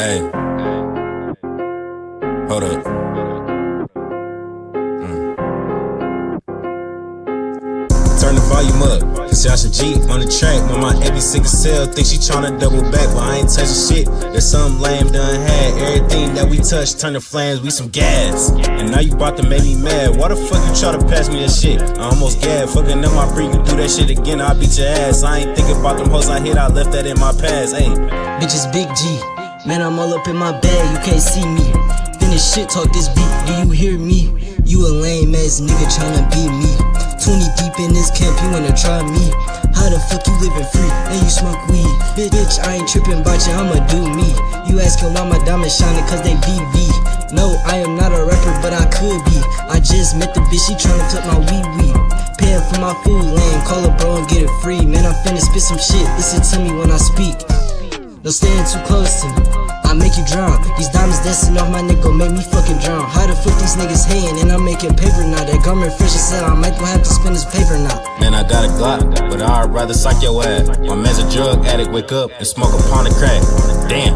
Hey, hold up. Turn the volume up, cause y'all should G on the track. When my AB sick as hell, think she tryna double back, but I ain't touching shit. There's something lame done had. Everything that we touch turn to flames, we some gas. And now you bout to make me mad. Why the fuck you try to pass me that shit? I almost gagged, fucking up my breath. You do that shit again, I'll beat your ass. I ain't thinking about them hoes I hit, I left that in my past. Hey, Bitches Big G, man, I'm all up in my bag, you can't see me. Finish shit, talk this beat, do you hear me? You a lame ass nigga tryna be me. 20 deep in this camp, you wanna try me? How the fuck you living free and you smoke weed? Bitch, I ain't tripping about you, I'ma do me. You asking why my diamonds shining cause they VV. No, I am not a rapper, but I could be. I just met the bitch, she tryna clip my wee-wee. Paying for my food lane, call her bro and get it free. Man, I'm finna spit some shit, listen to me when I speak. Don't stand too close to me, I make you drown. These diamonds dancing off my neck gon' make me fucking drown. How the fuck these niggas hating and I'm making paper now? That garment fresh as hell, I might gon' have to spend this paper now. man, I got a Glock, but I'd rather sock your ass. My man's a drug addict, wake up and smoke a pound of crack. Damn,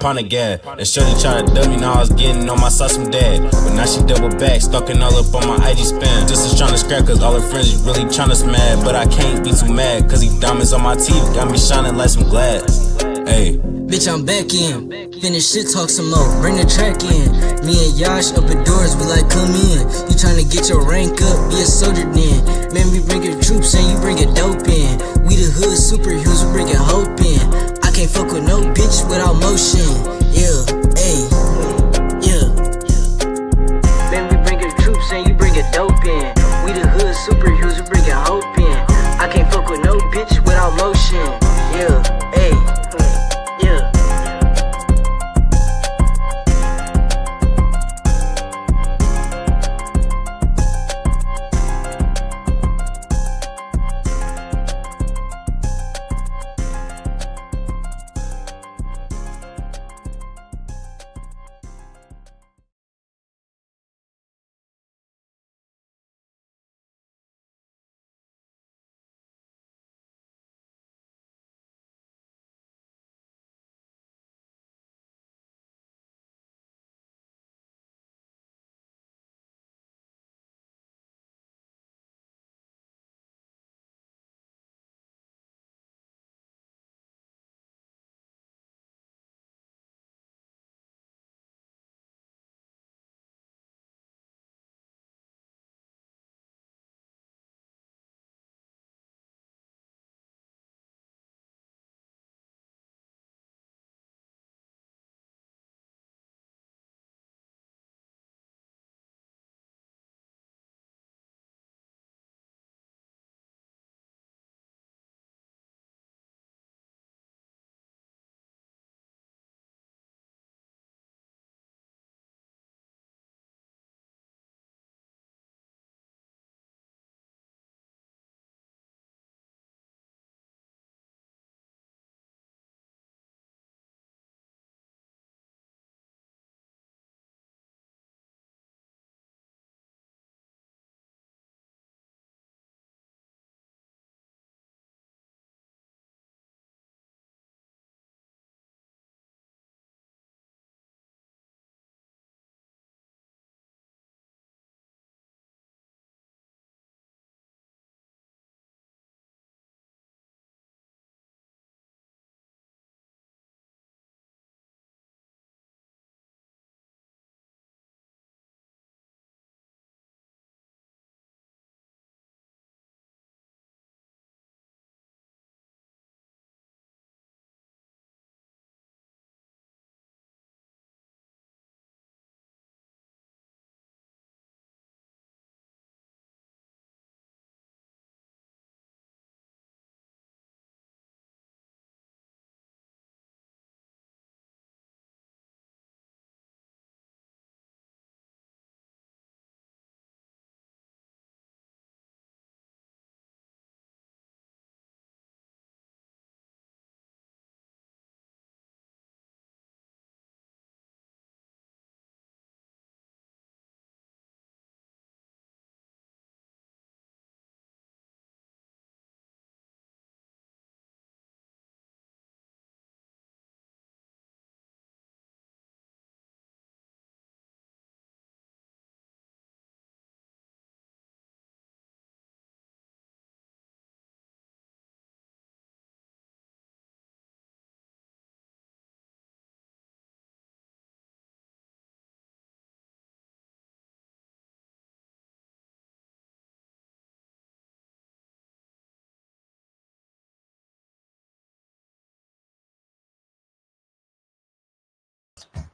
upon a gas. And shorty try to dub me, now I was getting on my sauce from dad. But now she double back, stalking all up on my IG spam. Just is tryna scrap cause all her friends is really tryna smash. But I can't be too mad cause these diamonds on my teeth got me shining like some glass. Hey, Bitch, I'm back in. Finish shit, talk some more. Bring the track in. Me and Yash up at doors, we like come in. You tryna get your rank up, be a soldier then. Man, we bringin' troops and you bringin' dope in. We the hood superheroes, we bringin' hope in. I can't fuck with no bitch without motion. Yeah, ayy, yeah. Man, we bringin' troops and you bringin' dope in. We the hood superheroes, we bringin' hope in. I can't fuck with no bitch without motion. Yeah.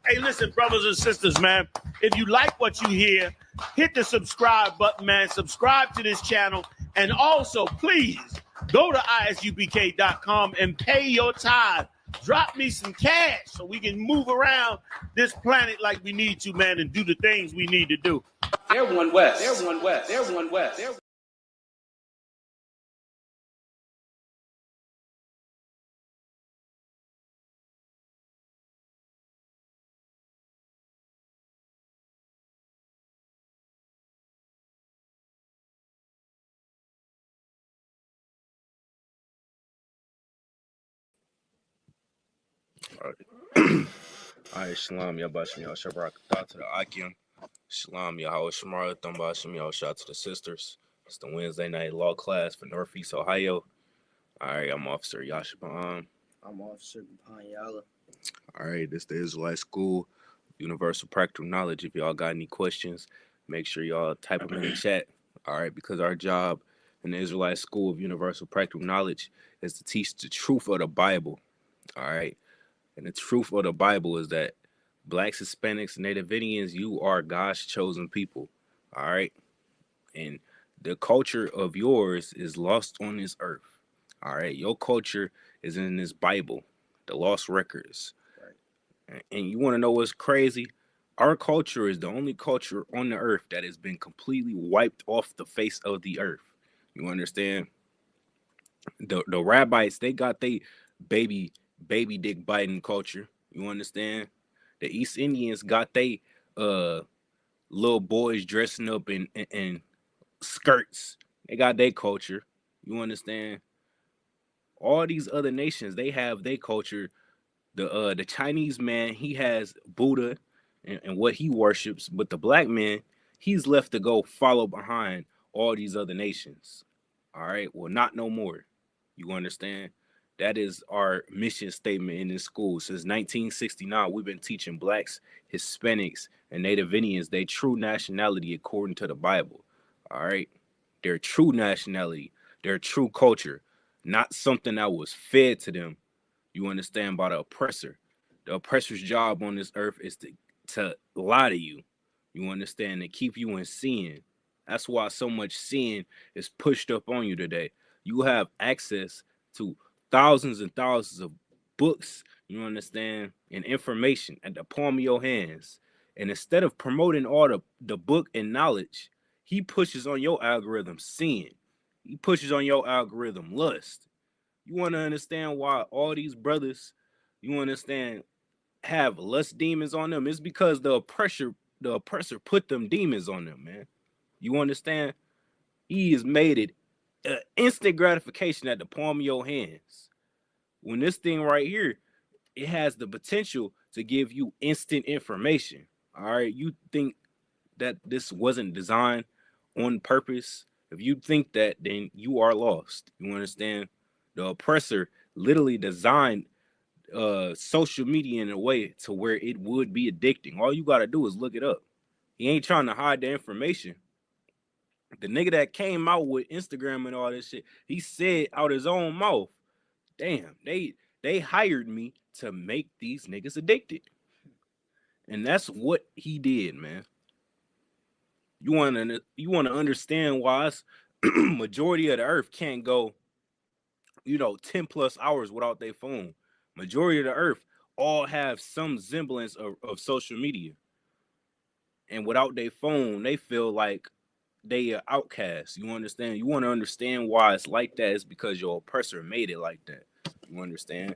Hey, listen, brothers and sisters, man. If you like what you hear, hit the subscribe button, man. Subscribe to this channel. And also, please, go to isupk.com and pay your tithe. Drop me some cash so we can move around this planet like we need to, man, and do the things we need to do. They're one West. They're one West. They're one West. They're All right, Shalom, Yabashim, Yah Shabrak, thought to the Akim. Shalom, Yahweh Shemar, Thambashim, Yah shout to the sisters. It's the Wednesday night law class for Northeast Ohio. All right, I'm Officer Yashabam. I'm Officer Panyala. All right, this is the Israelite School, Universal Practical Knowledge. If y'all got any questions, make sure y'all type them in the chat. All right, because our job in the Israelite School of Universal Practical Knowledge is to teach the truth of the Bible. All right. And the truth of the Bible is that Blacks, Hispanics, Native Indians, you are God's chosen people. All right. And the culture of yours is lost on this earth. All right. Your culture is in this Bible, the lost records. Right. And you want to know what's crazy? Our culture is the only culture on the earth that has been completely wiped off the face of the earth. You understand? The rabbis, they got they baby dick biting culture. You understand? The East Indians got they little boys dressing up in skirts. They got their culture. You understand? All these other nations, they have their culture. The Chinese man, he has Buddha and what he worships, but the black man, he's left to go follow behind all these other nations. All right, well, not no more. You understand? That is our mission statement in this school. Since 1969, we've been teaching Blacks, Hispanics, and Native Indians their true nationality according to the Bible. All right? Their true nationality, their true culture, not something that was fed to them, you understand, by the oppressor. The oppressor's job on this earth is to lie to you, you understand, and keep you in sin. That's why so much sin is pushed up on you today. You have access to thousands and thousands of books, you understand, and information at the palm of your hands. And instead of promoting all the book and knowledge, he pushes on your algorithm sin. He pushes on your algorithm lust. You want to understand why all these brothers, you understand, have lust demons on them? It's because the oppressor put them demons on them, man. You understand? He has made it instant gratification at the palm of your hands. When this thing right here, it has the potential to give you instant information. All right, you think that this wasn't designed on purpose? If you think that, then you are lost. You understand? The oppressor literally designed social media in a way to where it would be addicting. All you got to do is look it up. He ain't trying to hide the information. The nigga that came out with Instagram and all this shit, he said out his own mouth, damn, they hired me to make these niggas addicted. And that's what he did, man. You want to understand why majority of the earth can't go, 10 plus hours without their phone. Majority of the earth all have some semblance of social media. And without their phone, they feel like they are outcasts. You understand? You want to understand why it's like that? It's because your oppressor made it like that. You understand?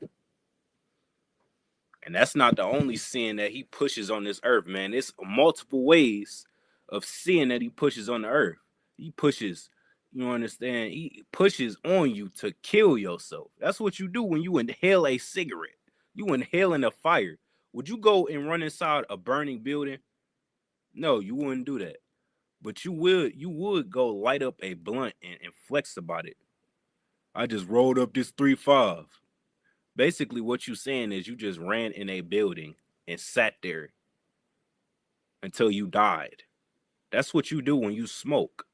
And that's not the only sin that he pushes on this earth, man. It's multiple ways of sin that he pushes on the earth. He pushes, you understand? He pushes on you to kill yourself. That's what you do when you inhale a cigarette. You inhaling a fire. Would you go and run inside a burning building? No, you wouldn't do that. But you would go light up a blunt and flex about it. I just rolled up this 3-5. Basically, what you're saying is you just ran in a building and sat there until you died. That's what you do when you smoke.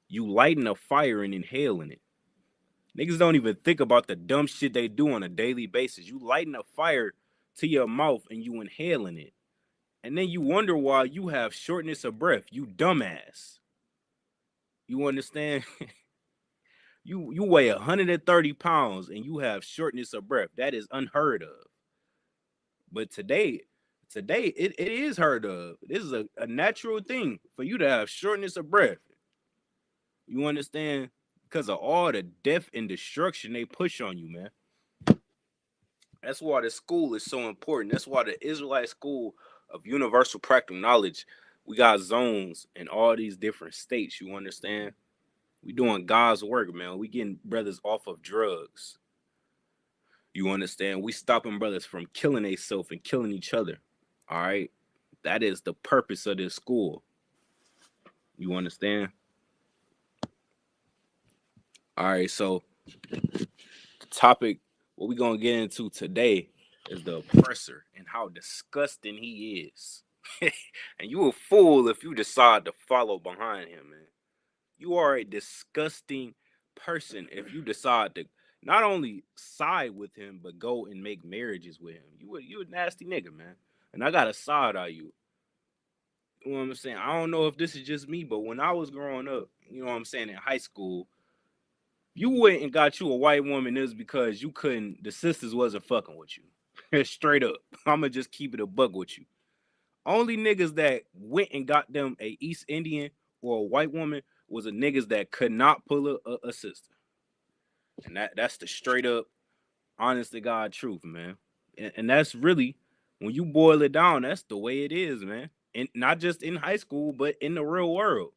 You lighten a fire and inhaling it. Niggas don't even think about the dumb shit they do on a daily basis. You lighten a fire to your mouth and you inhaling it. And then you wonder why you have shortness of breath, you dumbass. You understand? You weigh 130 pounds and you have shortness of breath. That is unheard of. But today it is heard of. This is a natural thing for you to have shortness of breath. You understand? Because of all the death and destruction they push on you, man. That's why the school is so important. That's why the Israelite School of Universal Practical Knowledge, we got zones in all these different states. You understand? We doing God's work, man. We getting brothers off of drugs. You understand? We stopping brothers from killing themselves and killing each other. All right? That is the purpose of this school. You understand? All right, so the topic, what we're going to get into today is the oppressor and how disgusting he is. And you a fool if you decide to follow behind him, man. You are a disgusting person if you decide to not only side with him, but go and make marriages with him. You a nasty nigga, man. And I got a side on you. You know what I'm saying? I don't know if this is just me, but when I was growing up, you know what I'm saying, in high school, you went and got you a white woman is because you couldn't, the sisters wasn't fucking with you. Straight up. I'ma just keep it a buck with you. Only niggas that went and got them a East Indian or a white woman was the niggas that could not pull a sister. And that's the straight up, honest to God truth, man. And that's really, when you boil it down, that's the way it is, man. And not just in high school, but in the real world.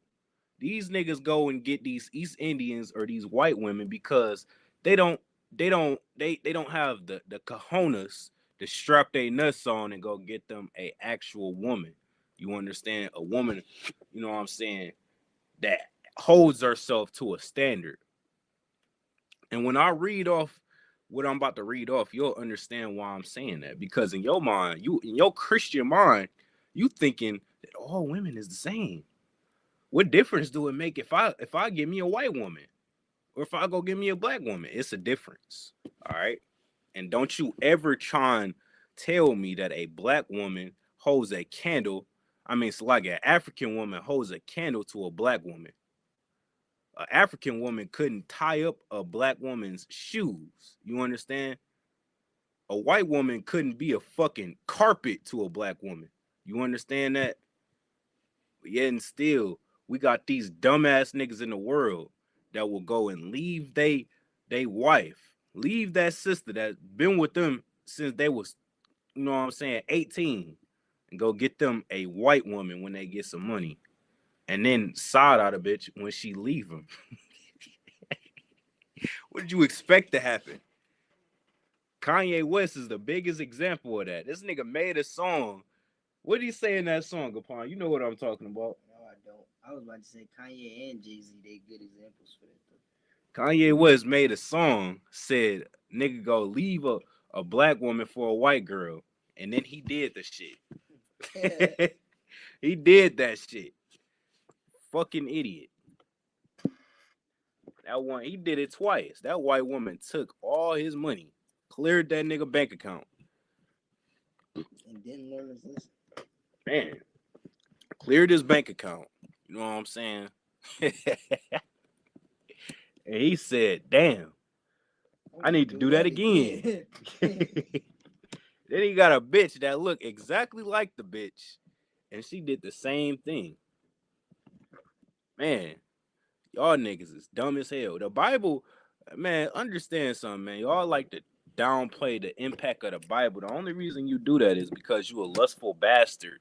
These niggas go and get these East Indians or these white women because they don't have the cojones to strap their nuts on and go get them a actual woman. You understand? A woman, you know what I'm saying, that holds herself to a standard. And when I read off what I'm about to read off, you'll understand why I'm saying that. Because in your mind, in your Christian mind, you thinking that all women is the same. What difference do it make if I get me a white woman or if I go get me a black woman? It's a difference. All right. And don't you ever try and tell me that a black woman holds a candle. I mean, it's like an African woman holds a candle to a black woman. An African woman couldn't tie up a black woman's shoes. You understand? A white woman couldn't be a fucking carpet to a black woman. You understand that? But yet and still, we got these dumbass niggas in the world that will go and leave they wife, leave that sister that's been with them since they was, you know what I'm saying, 18, and go get them a white woman when they get some money, and then side out a bitch when she leave them. What did you expect to happen? Kanye West is the biggest example of that. This nigga made a song. What did he say in that song, Gapon? You know what I'm talking about. No, I don't. I was about to say Kanye and Jay-Z, they good examples for that though. Kanye West made a song, said, nigga go leave a black woman for a white girl. And then he did the shit. He did that shit. Fucking idiot. That one, he did it twice. That white woman took all his money, cleared that nigga bank account. And didn't learn his lesson. Man, cleared his bank account. You know what I'm saying? And he said, damn, I need to do that again. Then he got a bitch that looked exactly like the bitch, and she did the same thing. Man, y'all niggas is dumb as hell. The Bible, man, understand something, man. Y'all like to downplay the impact of the Bible. The only reason you do that is because you a lustful bastard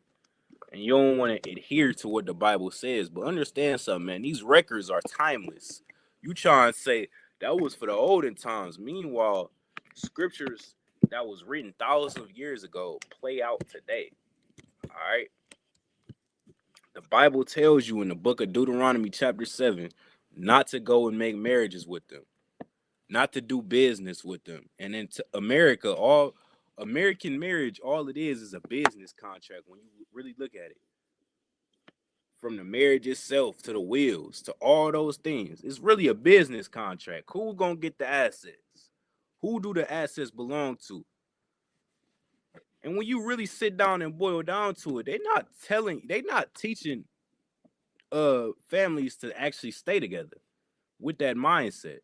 and you don't want to adhere to what the Bible says. But understand something, man. These records are timeless. You try and say that was for the olden times. Meanwhile, scriptures that was written thousands of years ago play out today. All right. The Bible tells you in the book of Deuteronomy chapter 7 not to go and make marriages with them, not to do business with them. And in America, all American marriage, all it is a business contract when you really look at it. From the marriage itself to the wills to all those things, it's really a business contract. Who gonna get the assets? Who do the assets belong to? And when you really sit down and boil down to it, they not teaching families to actually stay together with that mindset.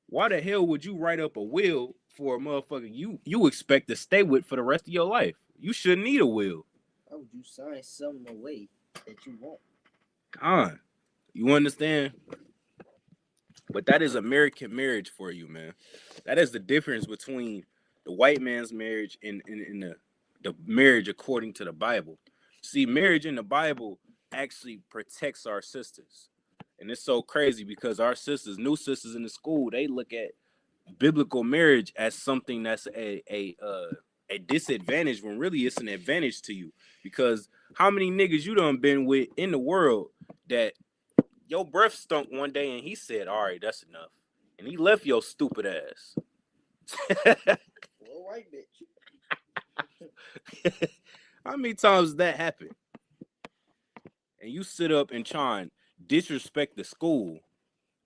Why the hell would you write up a will for a motherfucker you expect to stay with for the rest of your life? You shouldn't need a will. Why would you sign something away that you want? Con. You understand? But that is American marriage for you, man. That is the difference between the white man's marriage and the marriage according to the Bible. See, marriage in the Bible actually protects our sisters. And it's so crazy because our sisters, new sisters in the school, they look at biblical marriage as something that's a disadvantage when really it's an advantage to you. Because how many niggas you done been with in the world that your breath stunk one day and he said, all right, that's enough. And he left your stupid ass. Little white bitch. How many times that happened? And you sit up and try and disrespect the school.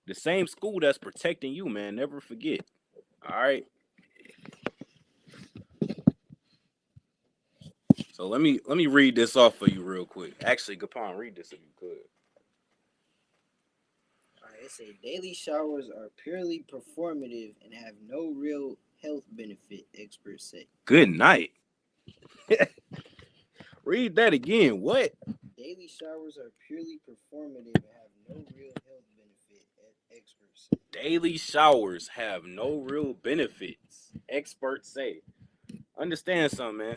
The same school that's protecting you, man. Never forget. All right. So let me read this off for you real quick. Actually, Gapon, read this if you could. It say daily showers are purely performative and have no real health benefit, experts say. Good night. Read that again. What? Daily showers are purely performative and have no real health benefit, experts say. Daily showers have no real benefits, experts say. Understand something, man.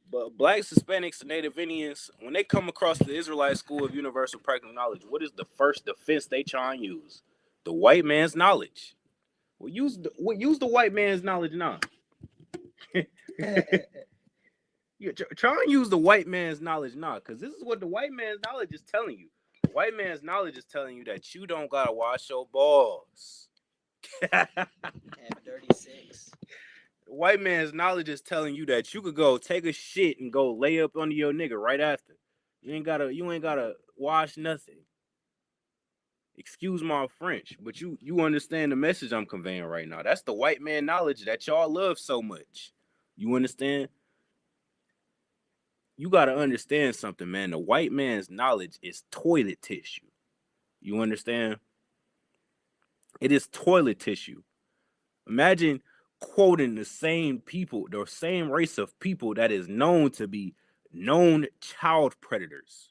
But blacks, Hispanics, and Native Indians, when they come across the Israelite School of Universal Practical Knowledge, what is the first defense they try and use? The white man's knowledge. Well, use the white man's knowledge now. Yeah, try and use the white man's knowledge now, because this is what the white man's knowledge is telling you. The white man's knowledge is telling you that you don't gotta wash your balls. Have dirty sex. The white man's knowledge is telling you that you could go take a shit and go lay up under your nigga right after. You ain't gotta wash nothing. Excuse my French, but you understand the message I'm conveying right now. That's the white man knowledge that y'all love so much. You understand? You gotta understand something, man. The white man's knowledge is toilet tissue. You understand? It is toilet tissue. Imagine quoting the same people, the same race of people that is known to be known child predators.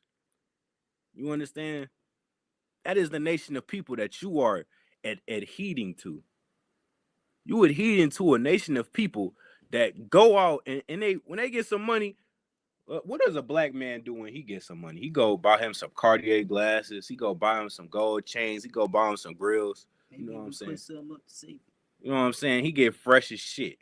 You understand? That is the nation of people that you are adhering to. You adhering to a nation of people that go out and they when they get some money. What does a black man do when he gets some money? He go buy him some Cartier glasses. He go buy him some gold chains. He go buy him some grills. Maybe you know what I'm saying? Put something up to save it. You know what I'm saying? He get fresh as shit.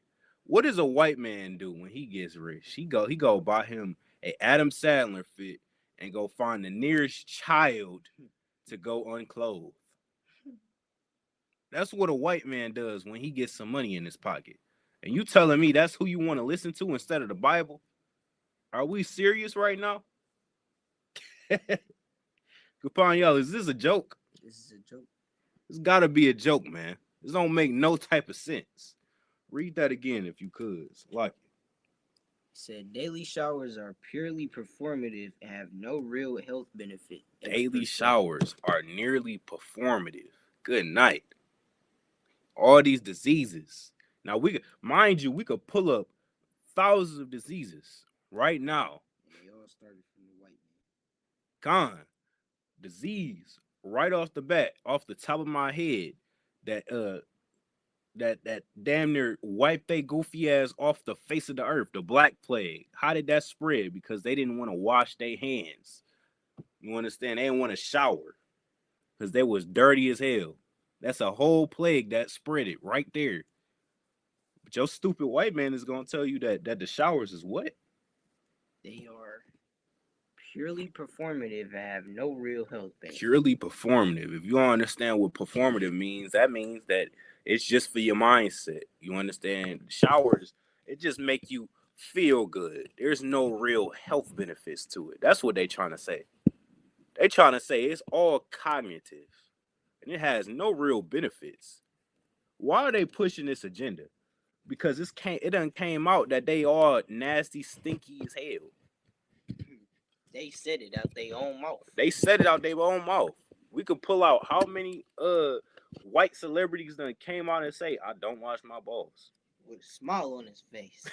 What does a white man do when he gets rich? He go buy him a Adam Sandler fit and go find the nearest child to go unclothed. That's what a white man does when he gets some money in his pocket. And you telling me that's who you want to listen to instead of the Bible? Are we serious right now? Kupon, y'all, is this a joke? This is a joke. It's gotta be a joke, man. This don't make no type of sense. Read that again if you could. Like it. Said daily showers are purely performative and have no real health benefit. Daily showers are nearly performative. Good night. All these diseases. Now we could pull up thousands of diseases right now. They all started from the white man. Gone. Disease right off the bat, off the top of my head, that damn near wiped they goofy ass off the face of the earth. The Black Plague. How did that spread? Because they didn't want to wash their hands. You understand? They didn't want to shower because they was dirty as hell. That's a whole plague that spread it right there. But your stupid white man is gonna tell you that the showers is what? They are purely performative and have no real health benefit. Purely performative. If you don't understand what performative means, that means that it's just for your mindset. You understand? Showers, it just make you feel good. There's no real health benefits to it. That's what they trying to say. They trying to say it's all cognitive and it has no real benefits. Why are they pushing this agenda? because it done came out that they all nasty, stinky as hell. They said it out their own mouth. They said it out their own mouth. We could pull out how many white celebrities done came out and say, I don't wash my balls. With a smile on his face.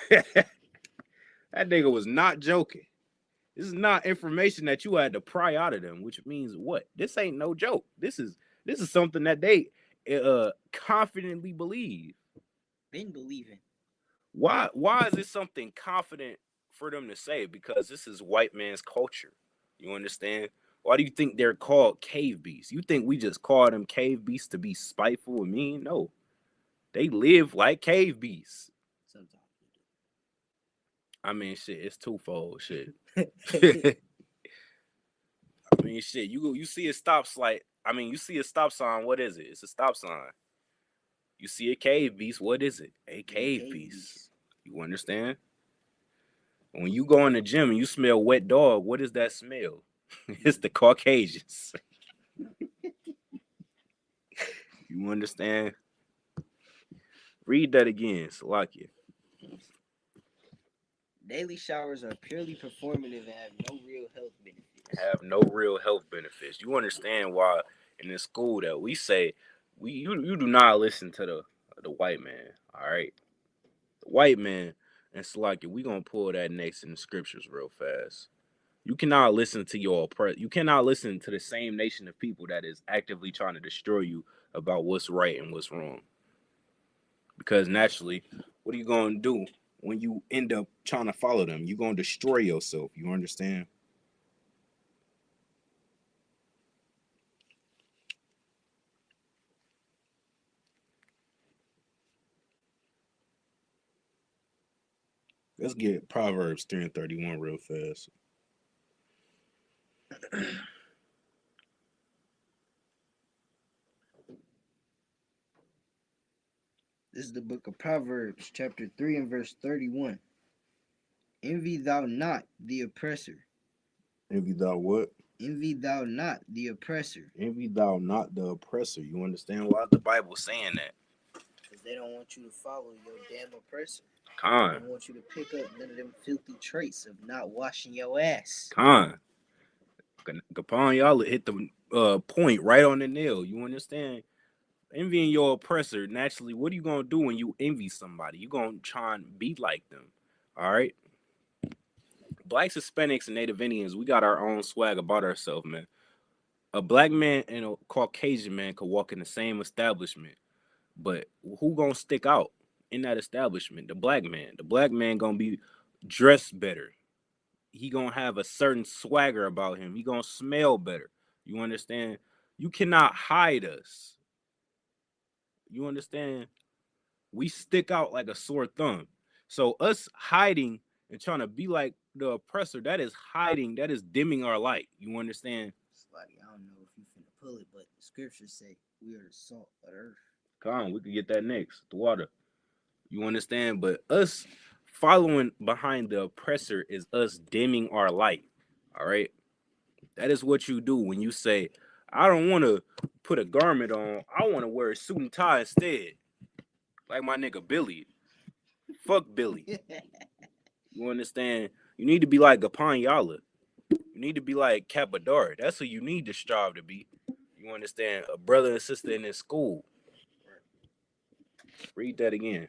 That nigga was not joking. This is not information that you had to pry out of them, which means what? This ain't no joke. This is something that they confidently believe. Been believing. Why is this something confident for them to say? Because this is white man's culture. You understand? Why do you think they're called cave beasts? You think we just call them cave beasts to be spiteful and mean? No. They live like cave beasts. Sometimes. I mean, shit, it's twofold, shit. I mean, shit, you see a stop light. I mean, you see a stop sign. What is it? It's a stop sign. You see a cave beast. What is it? A cave beast. You understand? When you go in the gym and you smell wet dog, what is that smell? It's the Caucasians. You understand? Read that again, Salakia. Daily showers are purely performative and have no real health benefits. You understand why in this school that we say you do not listen to the white man, all right? The white man, and Salakia, we gonna pull that next in the scriptures real fast. You cannot listen to you cannot listen to the same nation of people that is actively trying to destroy you about what's right and what's wrong. Because naturally, what are you gonna do when you end up trying to follow them? You're gonna destroy yourself. You understand? Let's get Proverbs 3:31 real fast. This is the book of Proverbs, chapter 3 and verse 31. Envy thou not the oppressor. Envy thou what? Envy thou not the oppressor. Envy thou not the oppressor. You understand why the Bible saying that? Because they don't want you to follow your damn oppressor. Con. They don't want you to pick up none of them filthy traits of not washing your ass. Con. Capon, y'all hit the point right on the nail. You understand? Envying your oppressor, naturally, what are you going to do when you envy somebody? You're going to try and be like them. All right? Blacks, Hispanics, and Native Indians, we got our own swag about ourselves, man. A black man and a Caucasian man could walk in the same establishment, but who going to stick out in that establishment? The black man. The black man going to be dressed better. He going to have a certain swagger about him. He going to smell better. You understand? You cannot hide us. You understand? We stick out like a sore thumb. So us hiding and trying to be like the oppressor, that is hiding. That is dimming our light. You understand? Slotty, I don't know if you finna pull it, but the scriptures say we are the salt of the earth. Come on, we could get that next. The water. You understand? But us following behind the oppressor is us dimming our light. All right? That is what you do when you say, I don't want to put a garment on. I want to wear a suit and tie instead. Like my nigga Billy. Fuck Billy. You understand? You need to be like Gapan Yala. You need to be like Capador. That's who you need to strive to be. You understand? A brother and sister in this school. Read that again.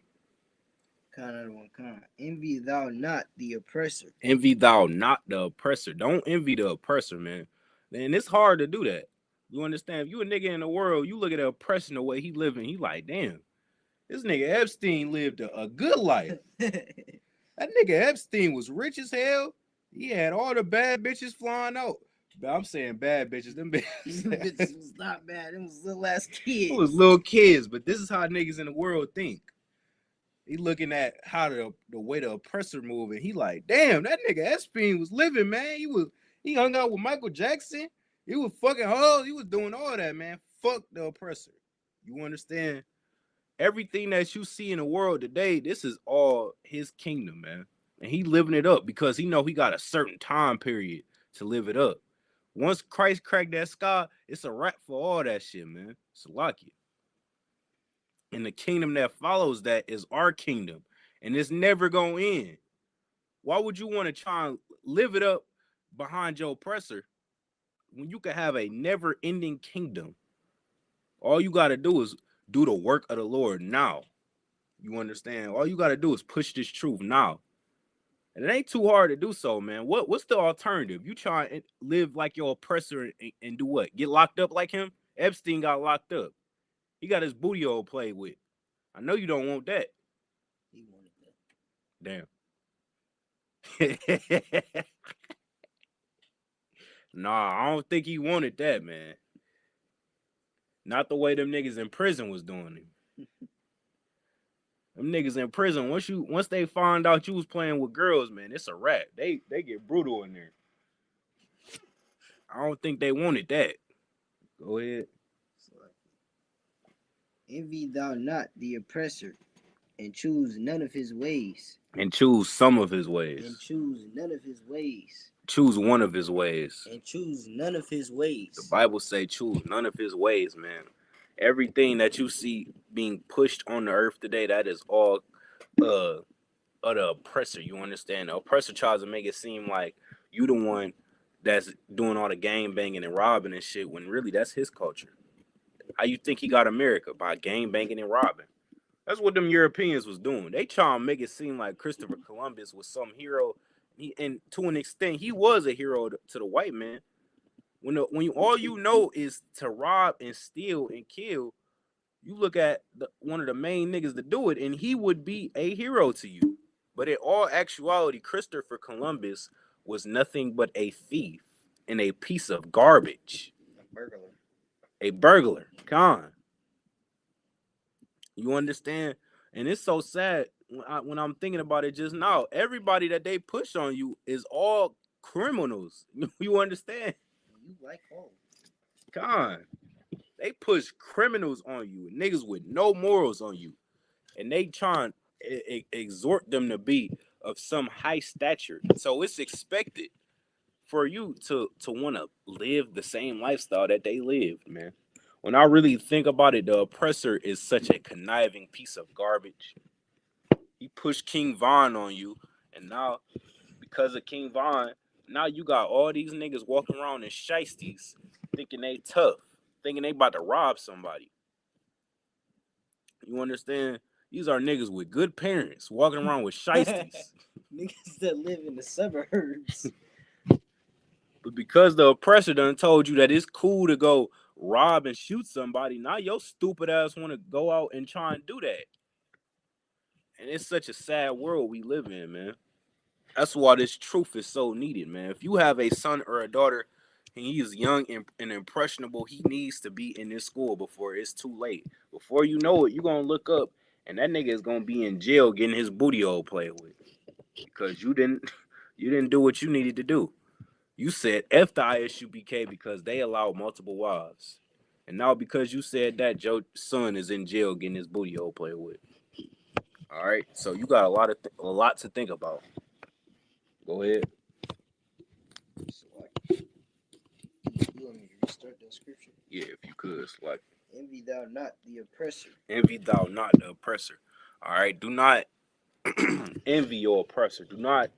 Envy thou not the oppressor. Envy thou not the oppressor. Don't envy the oppressor, man. And it's hard to do that. You understand? If you a nigga in the world, you look at the oppression the way he living, he like, damn, this nigga Epstein lived a good life. That nigga Epstein was rich as hell. He had all the bad bitches flying out. But I'm saying bad bitches. Them bitches was not bad. It was little ass kids. It was little kids, but this is how niggas in the world think. He looking at how the way the oppressor moving. He like, damn, that nigga Epstein was living, man. He hung out with Michael Jackson. He was fucking hoes. He was doing all that, man. Fuck the oppressor. You understand? Everything that you see in the world today, this is all his kingdom, man. And he living it up because he know he got a certain time period to live it up. Once Christ cracked that sky, it's a wrap for all that shit, man. Salakia. And the kingdom that follows that is our kingdom. And it's never going to end. Why would you want to try and live it up behind your oppressor when you can have a never-ending kingdom? All you got to do is do the work of the Lord now. You understand? All you got to do is push this truth now. And it ain't too hard to do so, man. What's the alternative? You try and live like your oppressor and do what? Get locked up like him? Epstein got locked up. He got his booty hole played with. I know you don't want that. He wanted that. Damn. Nah, I don't think he wanted that, man. Not the way them niggas in prison was doing him. Them niggas in prison, once they find out you was playing with girls, man, it's a wrap. They get brutal in there. I don't think they wanted that. Go ahead. Envy thou not the oppressor, and choose none of his ways. And choose some of his ways. And choose none of his ways. Choose one of his ways. And choose none of his ways. The Bible say choose none of his ways, man. Everything that you see being pushed on the earth today, that is all of the oppressor. You understand? The oppressor tries to make it seem like you the one that's doing all the gang banging and robbing and shit, when really that's his culture. How you think he got America? By gang banging and robbing. That's what them Europeans was doing. They try to make it seem like Christopher Columbus was some hero. And to an extent, he was a hero to the white man. When all you know is to rob and steal and kill, you look at one of the main niggas to do it, and he would be a hero to you. But in all actuality, Christopher Columbus was nothing but a thief and a piece of garbage. A burglar. Con. You understand? And it's so sad when I'm thinking about it just now. Everybody that they push on you is all criminals. You understand? You like home. Con. They push criminals on you. Niggas with no morals on you. And they try and exhort them to be of some high stature. So it's expected for you to want to live the same lifestyle that they lived, man. When I really think about it, the oppressor is such a conniving piece of garbage. He pushed King Von on you, and now, because of King Von, now you got all these niggas walking around in shiesties, thinking they tough, thinking they about to rob somebody. You understand? These are niggas with good parents walking around with shiesties. Niggas that live in the suburbs. But because the oppressor done told you that it's cool to go rob and shoot somebody, now your stupid ass want to go out and try and do that. And it's such a sad world we live in, man. That's why this truth is so needed, man. If you have a son or a daughter and he is young and impressionable, he needs to be in this school before it's too late. Before you know it, you're going to look up and that nigga is going to be in jail getting his booty hole played with. Because you didn't do what you needed to do. You said F the ISUBK because they allow multiple wives. And now because you said that, your son is in jail getting his booty hole played with. All right? So you got a lot to think about. Go ahead. You want me to restart that scripture? Yeah, if you could. It's like, envy thou not the oppressor. Envy thou not the oppressor. All right? Do not envy your oppressor. Do not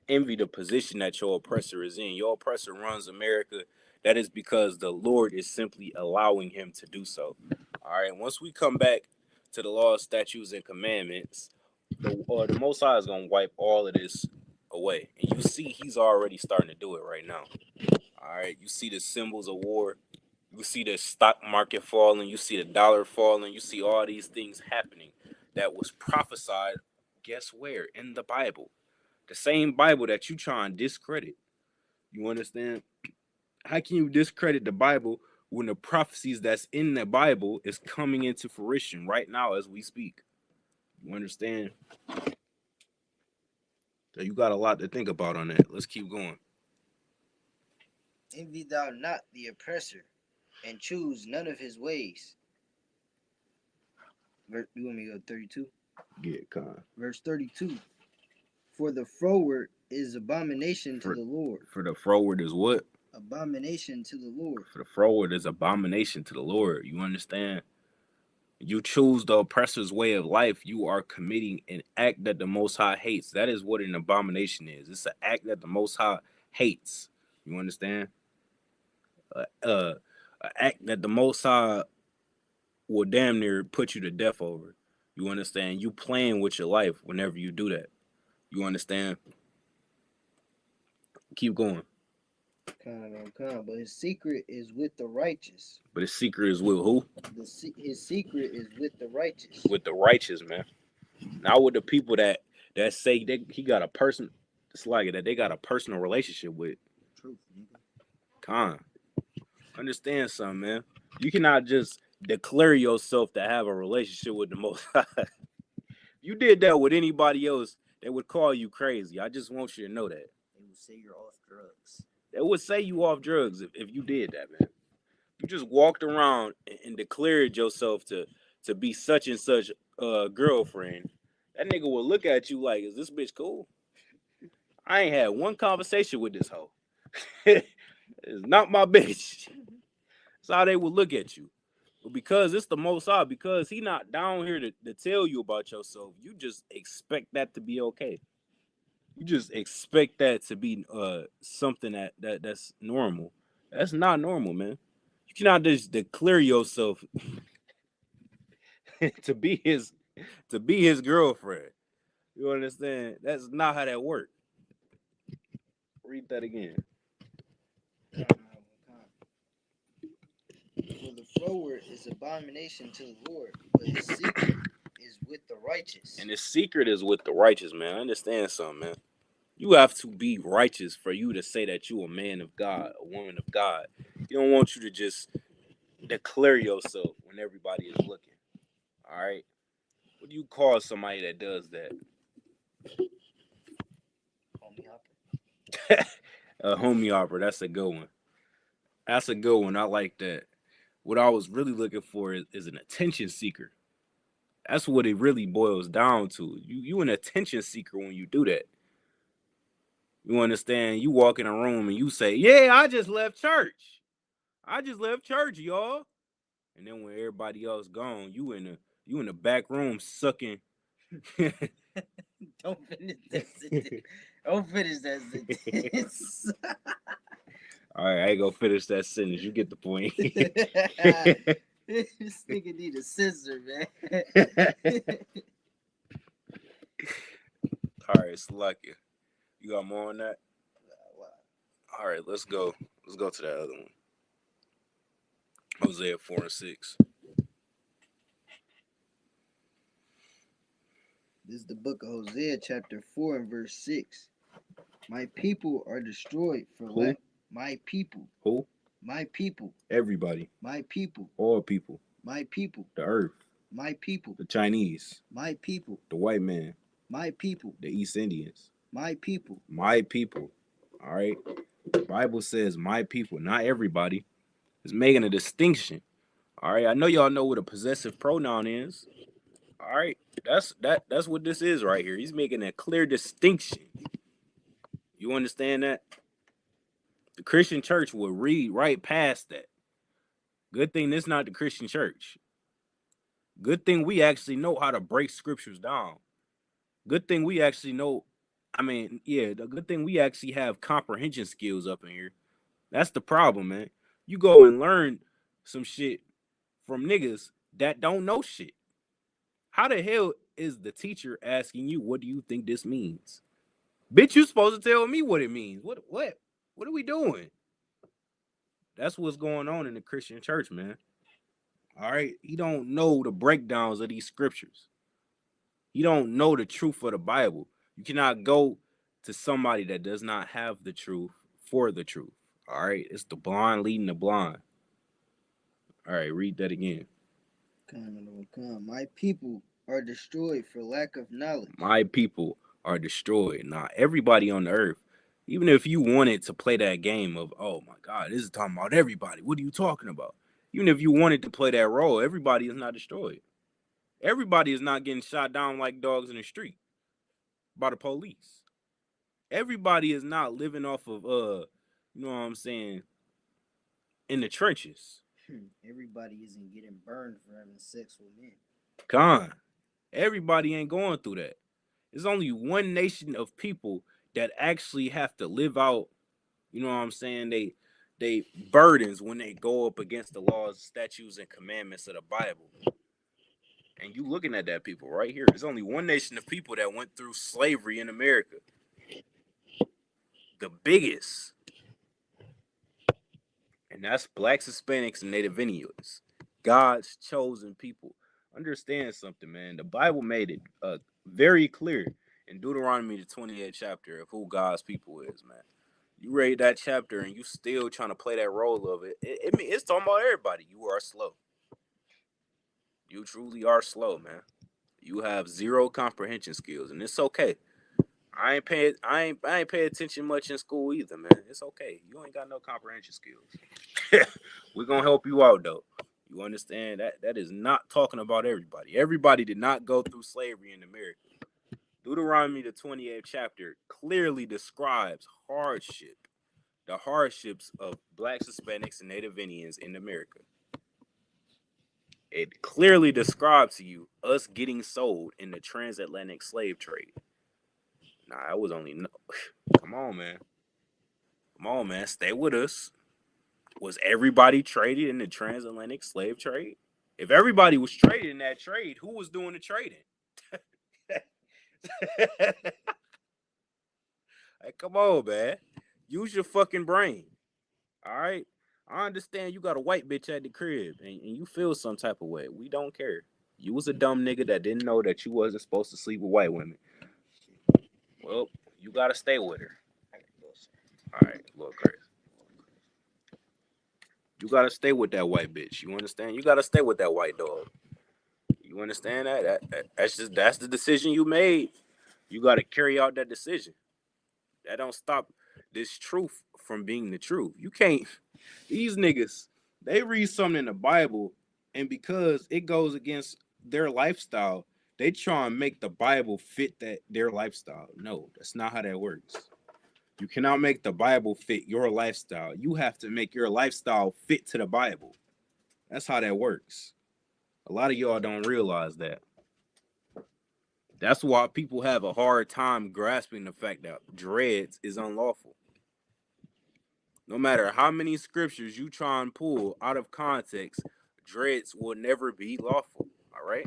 envy the position that your oppressor is in. Your oppressor runs America. That is because the Lord is simply allowing him to do so. All right. Once we come back to the laws, statutes, and commandments, the Most High is going to wipe all of this away. And you see he's already starting to do it right now. All right. You see the symbols of war. You see the stock market falling. You see the dollar falling. You see all these things happening that was prophesied. Guess where? In the Bible. The same Bible that you try and discredit. You understand? How can you discredit the Bible when the prophecies that's in the Bible is coming into fruition right now as we speak? You understand? So you got a lot to think about on that. Let's keep going. Envy thou not the oppressor, and choose none of his ways. You want me to go 32? Yeah, con. Verse 32. For the froward is abomination to the Lord. For the froward is what? Abomination to the Lord. For the froward is abomination to the Lord. You understand? You choose the oppressor's way of life, you are committing an act that the Most High hates. That is what an abomination is. It's an act that the Most High hates. You understand? An act that the Most High will damn near put you to death over. You understand? You playing with your life whenever you do that. You understand? Keep going. But his secret is with the righteous. But his secret is with who? His secret is with the righteous. With the righteous, man. Not with the people that say he got a person. It's like that they got a personal relationship with. Truth, nigga. Con. Understand something, man. You cannot just declare yourself to have a relationship with the Most High. You did that with anybody else, they would call you crazy. I just want you to know that. They would say you're off drugs. They would say you off drugs if you did that, man. You just walked around and declared yourself to be such and such girlfriend. That nigga would look at you like, is this bitch cool? I ain't had one conversation with this hoe. It's not my bitch. That's how they would look at you. But because it's the Most High, because he not down here to tell you about yourself, you just expect that to be okay. You just expect that to be something that's normal. That's not normal, man. You cannot just declare yourself to be his girlfriend. You understand? That's not how that works. Read that again. For the froward is abomination to the Lord, but his secret is with the righteous. And his secret is with the righteous, man. I understand something, man. You have to be righteous for you to say that you a man of God, a woman of God. He don't want you to just declare yourself when everybody is looking. All right? What do you call somebody that does that? Homie hopper. A homie hopper. That's a good one. That's a good one. I like that. What I was really looking for is an attention seeker. That's what it really boils down to. You an attention seeker when you do that. You understand? You walk in a room and you say, "Yeah, I just left church. I just left church, y'all." And then when everybody else gone, you in the back room sucking. Don't finish that sentence. Don't finish that sentence. All right, I ain't gonna finish that sentence. You get the point. This nigga need a scissor, man. All right, Slakia. You got more on that? All right, let's go. Let's go to that other one. Hosea 4:6. This is the book of Hosea, chapter 4 and verse 6. My people are destroyed for lack. My people. Who? My people. Everybody. My people. All people. My people. The earth. My people. The Chinese. My people. The white man. My people. The East Indians. My people. My people. All right. The Bible says my people, not everybody. It's making a distinction. All right. I know y'all know what a possessive pronoun is. All right. That's what this is right here. He's making a clear distinction. You understand that? The Christian church will read right past that. Good thing this is not the Christian church. Good thing we actually know how to break scriptures down. Good thing we actually know. The good thing we actually have comprehension skills up in here. That's the problem, man. You go and learn some shit from niggas that don't know shit. How the hell is the teacher asking you, what do you think this means? Bitch, you supposed to tell me what it means. What are we doing? That's what's going on in the Christian church, man. All right? He don't know the breakdowns of these scriptures. He don't know the truth of the Bible. You cannot go to somebody that does not have the truth for the truth. All right? It's the blind leading the blind. All right, read that again. My people are destroyed for lack of knowledge. My people are destroyed. Now, everybody on the earth, even if you wanted to play that game of, oh my God, this is talking about everybody. What are you talking about? Even if you wanted to play that role, everybody is not destroyed. Everybody is not getting shot down like dogs in the street by the police. Everybody is not living off of, you know what I'm saying, in the trenches. Everybody isn't getting burned for having sex with men. Con. Everybody ain't going through that. There's only one nation of people that actually have to live out, you know what I'm saying, they burdens when they go up against the laws, statutes, and commandments of the Bible. And you looking at that people right here. There's only one nation of people that went through slavery in America. The biggest. And that's blacks, Hispanics, and Native Indians. God's chosen people. Understand something, man. The Bible made it very clear in Deuteronomy, the 28th chapter, of who God's people is, man. You read that chapter and you still trying to play that role of it. It's talking about everybody. You are slow. You truly are slow, man. You have zero comprehension skills, and it's okay. I ain't pay attention much in school either, man. It's okay. You ain't got no comprehension skills. We're gonna help you out though. You understand that is not talking about everybody. Everybody did not go through slavery in America. Deuteronomy, the 28th chapter, clearly describes the hardships of blacks, Hispanics, and Native Indians in America. It clearly describes to you us getting sold in the transatlantic slave trade. Nah, it was only no. Come on, man. Stay with us. Was everybody traded in the transatlantic slave trade? If everybody was traded in that trade, who was doing the trading? Hey, come on, man. Use your fucking brain. All right? I understand you got a white bitch at the crib and you feel some type of way. We don't care. You was a dumb nigga that didn't know that you wasn't supposed to sleep with white women. Well, you gotta stay with her. All right, look, Chris. You gotta stay with that white bitch. You understand? You gotta stay with that white dog. You understand that? That's the decision you made. You gotta carry out that decision. That don't stop this truth from being the truth. You can't. These niggas, they read something in the Bible, and because it goes against their lifestyle, they try and make the Bible fit their lifestyle. No, that's not how that works. You cannot make the Bible fit your lifestyle. You have to make your lifestyle fit to the Bible. That's how that works. A lot of y'all don't realize that. That's why people have a hard time grasping the fact that dreads is unlawful. No matter how many scriptures you try and pull out of context, dreads will never be lawful. All right?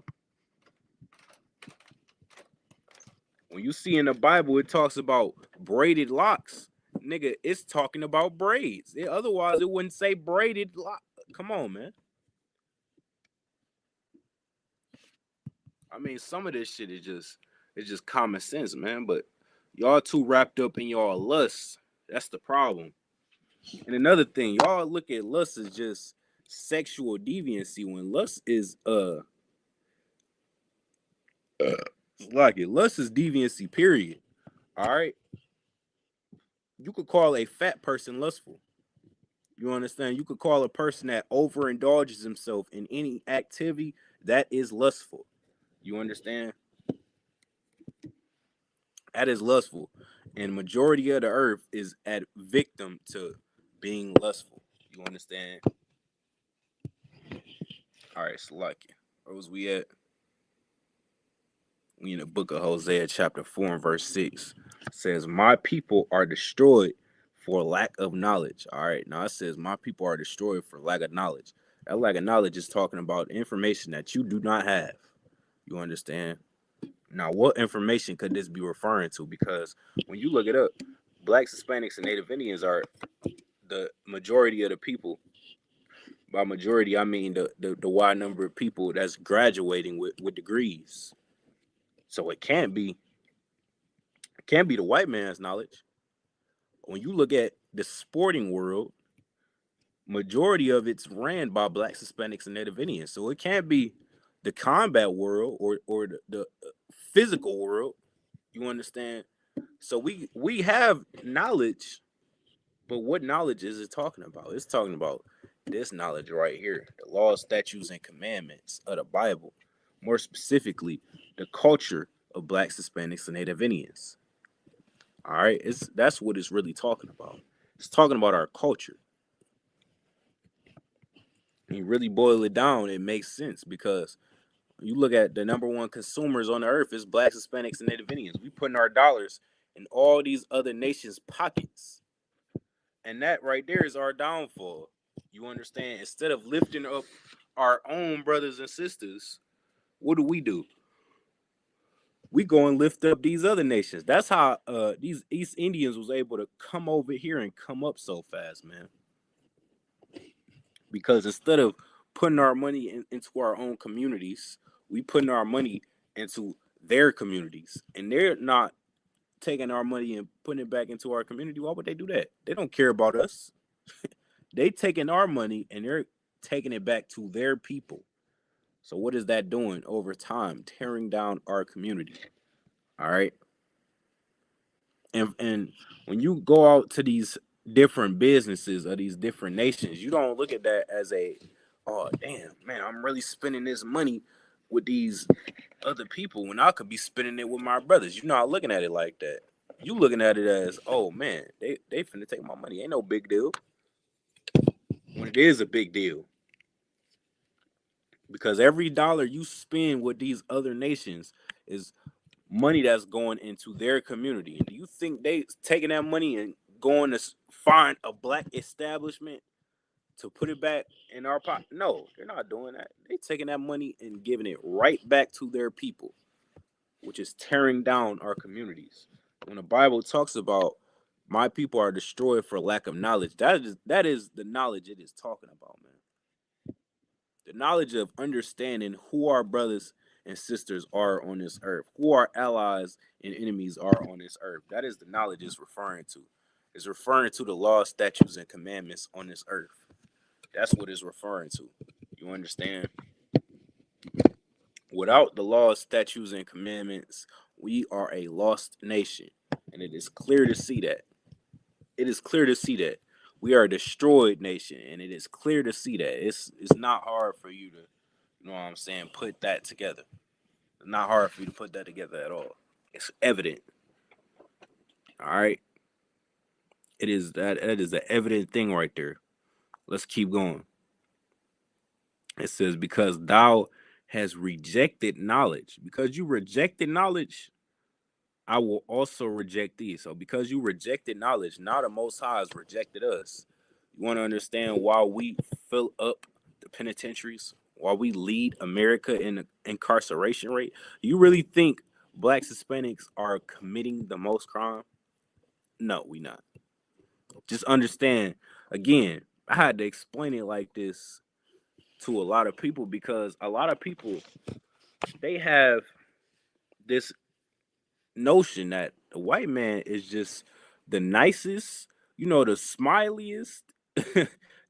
When you see in the Bible, it talks about braided locks. Nigga, it's talking about braids. Otherwise, it wouldn't say braided lock. Come on, man. I mean, some of this shit is just common sense, man. But y'all too wrapped up in y'all lust. That's the problem. And another thing, y'all look at lust as just sexual deviancy when lust is lust is deviancy, period. All right. You could call a fat person lustful. You understand? You could call a person that overindulges himself in any activity that is lustful. You understand? That is lustful. And majority of the earth is at victim to being lustful. You understand? All right, Salakia. Where was we at? We in the book of Hosea, chapter 4 and verse 6. It says, my people are destroyed for lack of knowledge. All right. Now it says, my people are destroyed for lack of knowledge. That lack of knowledge is talking about information that you do not have. You understand? Now, what information could this be referring to? Because when you look it up, blacks, Hispanics, and Native Indians are the majority of the people. By majority, I mean the wide number of people that's graduating with degrees. So it can't be the white man's knowledge. When you look at the sporting world, majority of it's ran by blacks, Hispanics, and Native Indians. So it can't be the combat world or the physical world. You understand? So we have knowledge, but what knowledge is it talking about? It's talking about this knowledge right here, the laws, statutes, and commandments of the Bible. More specifically, the culture of blacks, Hispanics, and Native Indians. All right, that's what it's really talking about. It's talking about our culture. you really boil it down, it makes sense because you look at the number one consumers on the earth is blacks, Hispanics, and Native Indians. We putting our dollars in all these other nations' pockets. And that right there is our downfall. You understand? Instead of lifting up our own brothers and sisters, what do? We go and lift up these other nations. That's how these East Indians was able to come over here and come up so fast, man. Because instead of putting our money into our own communities, we putting our money into their communities, and they're not taking our money and putting it back into our community. Why would they do that? They don't care about us. They taking our money and they're taking it back to their people. So what is that doing over time? Tearing down our community. All right. And when you go out to these different businesses or these different nations, you don't look at that as a, oh damn, man, I'm really spending this money with these other people when I could be spending it with my brothers. You're not looking at it like that. You looking at it as, oh man, they finna take my money. Ain't no big deal. When it is a big deal. Because every dollar you spend with these other nations is money that's going into their community. And do you think they taking that money and going to find a black establishment to put it back in our pocket? No, they're not doing that. They're taking that money and giving it right back to their people, which is tearing down our communities. When the Bible talks about my people are destroyed for lack of knowledge, that is the knowledge it is talking about, man. The knowledge of understanding who our brothers and sisters are on this earth, who our allies and enemies are on this earth. That is the knowledge it's referring to. It's referring to the laws, statutes, and commandments on this earth. That's what it's referring to. You understand? Without the laws, statutes, and commandments, we are a lost nation. And it is clear to see that. It is clear to see that. We are a destroyed nation, and it is clear to see that. It's not hard for you to, you know what I'm saying, put that together. It's not hard for you to put that together at all. It's evident. All right. It is that is the evident thing right there. Let's keep going. It says, because thou has rejected knowledge. Because you rejected knowledge, I will also reject thee. So because you rejected knowledge, now the Most High has rejected us. You want to understand why we fill up the penitentiaries, why we lead America in the incarceration rate? You really think blacks, Hispanics are committing the most crime? No, we not. Just understand, again, I had to explain it like this to a lot of people because a lot of people, they have this notion that the white man is just the nicest, the smiliest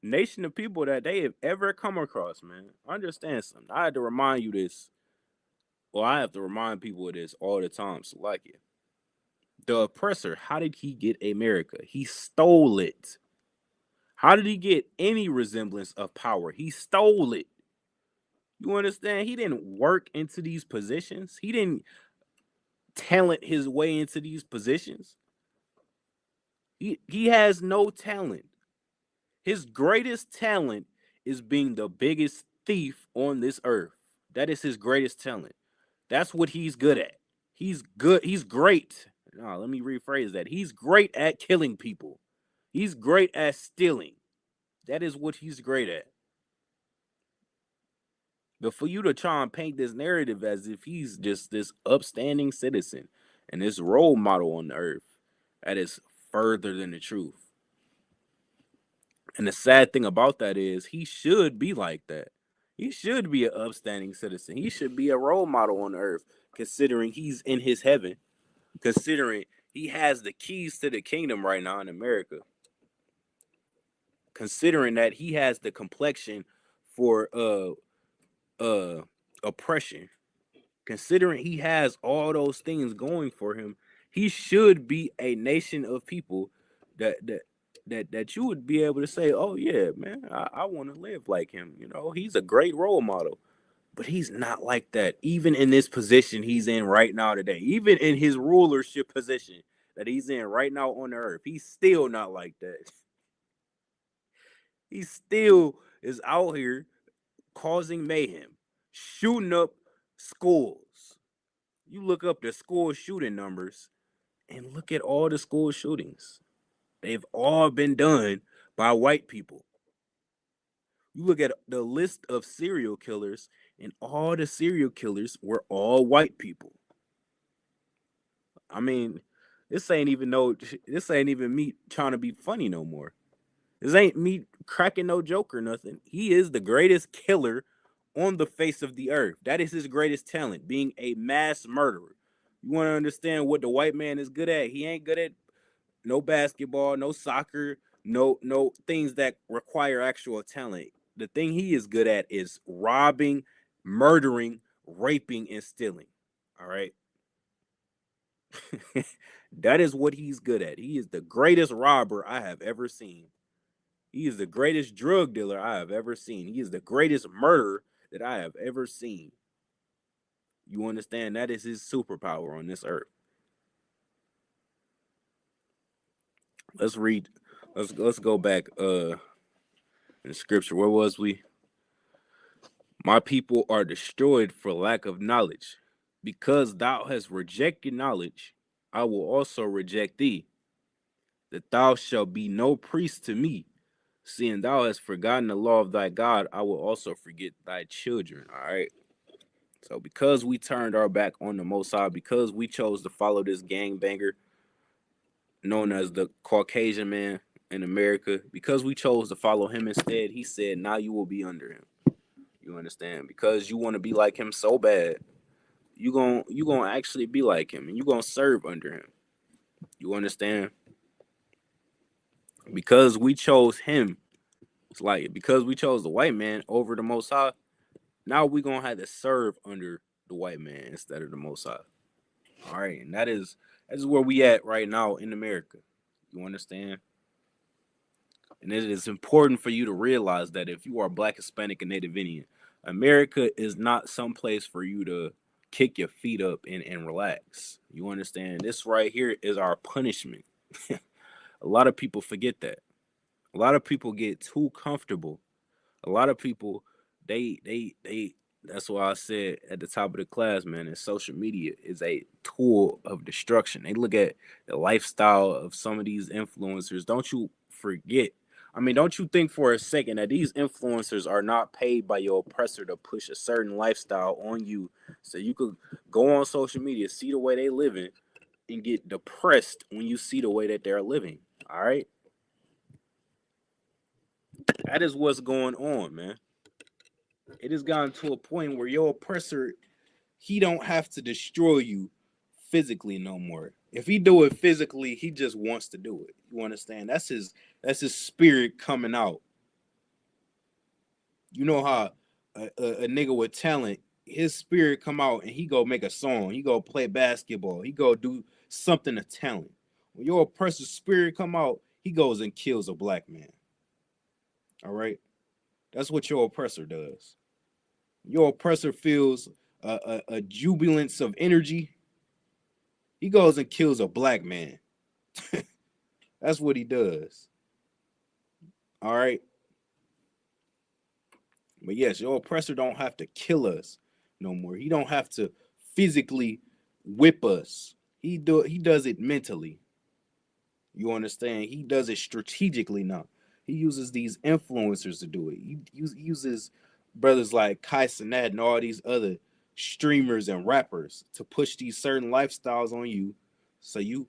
nation of people that they have ever come across, man. Understand something. I had to remind you this. Well, I have to remind people of this all the time. So like it. The oppressor, how did he get America? He stole it. How did he get any resemblance of power? He stole it. You understand? He didn't work into these positions. He didn't talent his way into these positions. He has no talent. His greatest talent is being the biggest thief on this earth. That is his greatest talent. That's what he's good at. He's good. He's great. No, let me rephrase that. He's great at killing people. He's great at stealing. That is what he's great at. But for you to try and paint this narrative as if he's just this upstanding citizen and this role model on the earth, that is further than the truth. And the sad thing about that is he should be like that. He should be an upstanding citizen. He should be a role model on the earth, considering he's in his heaven, considering he has the keys to the kingdom right now in America, considering that he has the complexion for oppression, considering he has all those things going for him. He should be a nation of people that you would be able to say, oh yeah, man, I want to live like him. He's a great role model. But he's not like that. Even in this position he's in right now today, even in his rulership position that he's in right now on the earth, he's still not like that. He still is out here causing mayhem, shooting up schools. You look up the school shooting numbers and look at all the school shootings. They've all been done by white people. You look at the list of serial killers, and all the serial killers were all white people. I mean, this ain't even me trying to be funny no more. This ain't me cracking no joke or nothing. He is the greatest killer on the face of the earth. That is his greatest talent, being a mass murderer. You want to understand what the white man is good at? He ain't good at no basketball, no soccer, no things that require actual talent. The thing he is good at is robbing, murdering, raping, and stealing. All right. That is what he's good at. He is the greatest robber I have ever seen. He is the greatest drug dealer I have ever seen. He is the greatest murderer that I have ever seen. You understand? That is his superpower on this earth. Let's read. Let's go back in scripture. Where was we? My people are destroyed for lack of knowledge. Because thou hast rejected knowledge, I will also reject thee, that thou shalt be no priest to me. Seeing thou hast forgotten the law of thy God, I will also forget thy children. All right. So because we turned our back on the Most High, because we chose to follow this gangbanger known as the Caucasian man in America, because we chose to follow him instead, he said, now you will be under him. You understand? Because you want to be like him so bad, you gonna actually be like him, and you gonna serve under him. You understand? Because we chose him, it's like because we chose the white man over the Most High, now we gonna have to serve under the white man instead of the Most High. All right, and that is where we at right now in America. You understand? And it is important for you to realize that if you are Black, Hispanic, and Native Indian, America is not some place for you to kick your feet up and relax. You understand? This right here is our punishment. A lot of people forget that. A lot of people get too comfortable. A lot of people, they that's why I said at the top of the class, man, that social media is a tool of destruction. They look at the lifestyle of some of these influencers. Don't you forget. I mean, don't you think for a second that these influencers are not paid by your oppressor to push a certain lifestyle on you so you could go on social media, see the way they living, and get depressed when you see the way that they're living. All right? That is what's going on, man. It has gotten to a point where your oppressor, he don't have to destroy you physically no more. If he do it physically, he just wants to do it. You understand? That's his spirit coming out. You know how a nigga with talent, his spirit come out and he go make a song. He go play basketball. He go do something of talent. When your oppressor's spirit come out, he goes and kills a black man. All right? That's what your oppressor does. Your oppressor feels a jubilance of energy. He goes and kills a black man. That's what he does. All right. But yes, your oppressor don't have to kill us no more. He don't have to physically whip us. He does it mentally. You understand? He does it strategically now. He uses these influencers to do it. He uses brothers like Kai Cenat and all these other streamers and rappers to push these certain lifestyles on you so you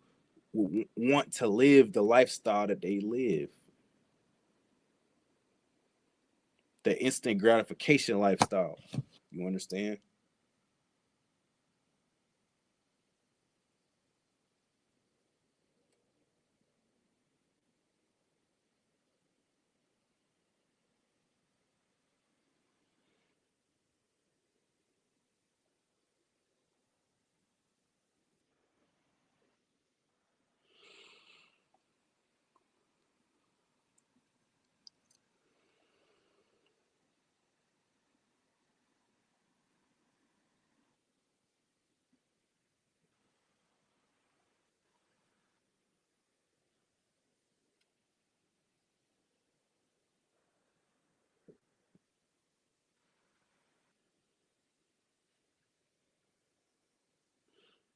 want to live the lifestyle that they live. The instant gratification lifestyle. You understand?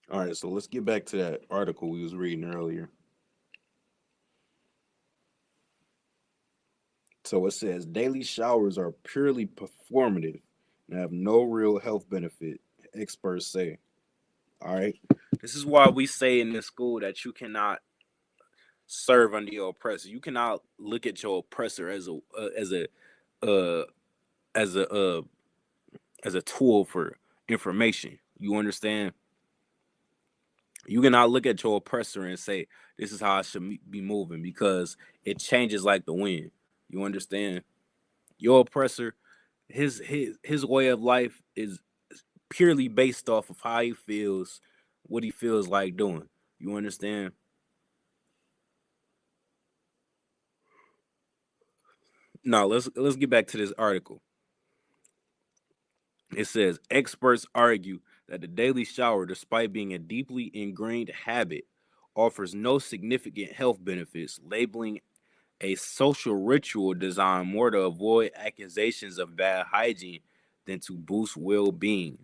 All right, so let's get back to that article we was reading earlier. So it says daily showers are purely performative and have no real health benefit, experts say. All right. This is why we say in this school that you cannot serve under your oppressor. You cannot look at your oppressor uh, as a as a tool for information. You understand? You cannot look at your oppressor and say this is how I should be moving because it changes like the wind. You understand? Your oppressor, his way of life is purely based off of how he feels, what he feels like doing. You understand? Now let's get back to this article. It says experts argue that the daily shower, despite being a deeply ingrained habit, offers no significant health benefits, labeling a social ritual designed more to avoid accusations of bad hygiene than to boost well-being.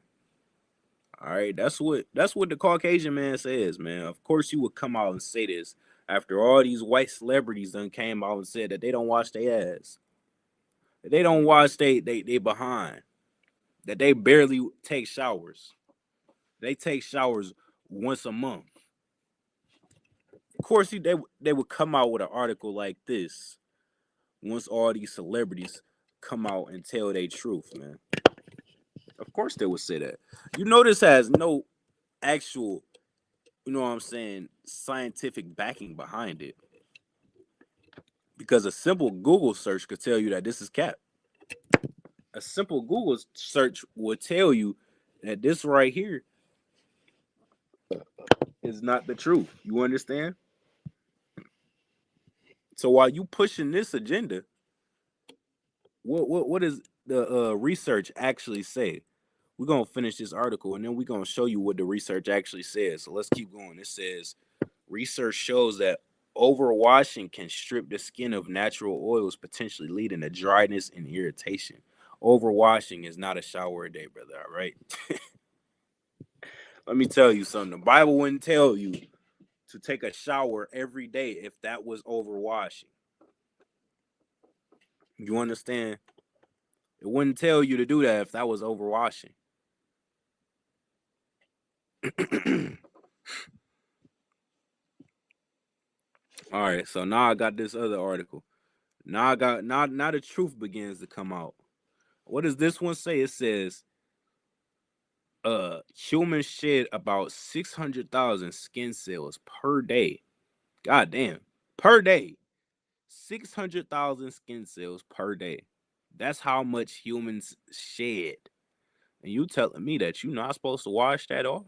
All right, that's what the Caucasian man says, man. Of course, you would come out and say this after all these white celebrities done came out and said that they don't wash their ass, that they don't wash they behind, that they barely take showers. They take showers once a month. Of course, they would come out with an article like this once all these celebrities come out and tell their truth, man. Of course, they would say that. You know, this has no actual, you know what I'm saying, scientific backing behind it. Because a simple Google search could tell you that this is cap. A simple Google search would tell you that this right here is not the truth. You understand? So while you pushing this agenda, what does the research actually say? We're gonna finish this article and then we're gonna show you what the research actually says. So let's keep going. It says research shows that overwashing can strip the skin of natural oils, potentially leading to dryness and irritation. Overwashing is not a shower a day, brother. All right. Let me tell you something. The Bible wouldn't tell you to take a shower every day if that was overwashing. You understand? It wouldn't tell you to do that if that was overwashing. All right, so now I got this other article. Now the truth begins to come out. What does this one say? It says humans shed about 600,000 skin cells per day. God damn. Per day. 600,000 skin cells per day. That's how much humans shed. And you telling me that you're not supposed to wash that off?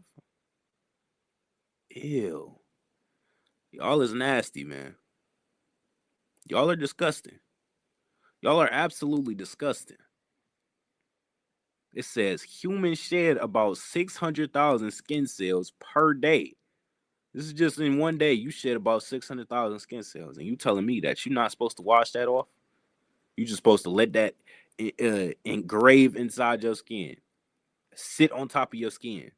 Ew. Y'all is nasty, man. Y'all are disgusting. Y'all are absolutely disgusting. It says humans shed about 600,000 skin cells per day. This is just in one day. You shed about 600,000 skin cells. And you telling me that you're not supposed to wash that off? You're just supposed to let that engrave inside your skin. Sit on top of your skin.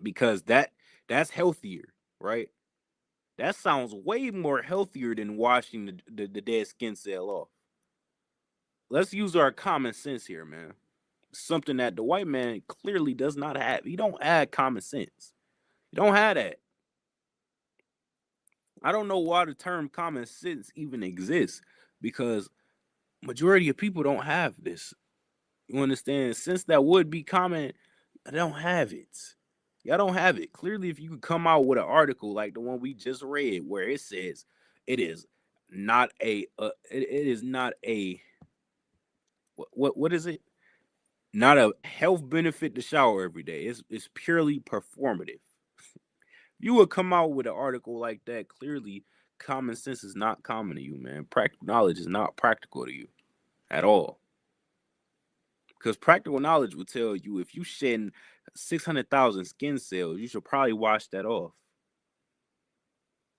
Because that's healthier, right? That sounds way more healthier than washing the dead skin cell off. Let's use our common sense here, man. Something that the white man clearly does not have. He don't have common sense. You don't have that. I don't know why the term common sense even exists because majority of people don't have this. You understand? Since that would be common, I don't have it. Y'all don't have it. Clearly, if you could come out with an article like the one we just read, where it says it is not a, it is not a, what is it? Not a health benefit to shower every day. It's purely performative. You would come out with an article like that. Clearly, common sense is not common to you, man. Practical knowledge is not practical to you at all. Because practical knowledge will tell you if you shed 600,000 skin cells, you should probably wash that off.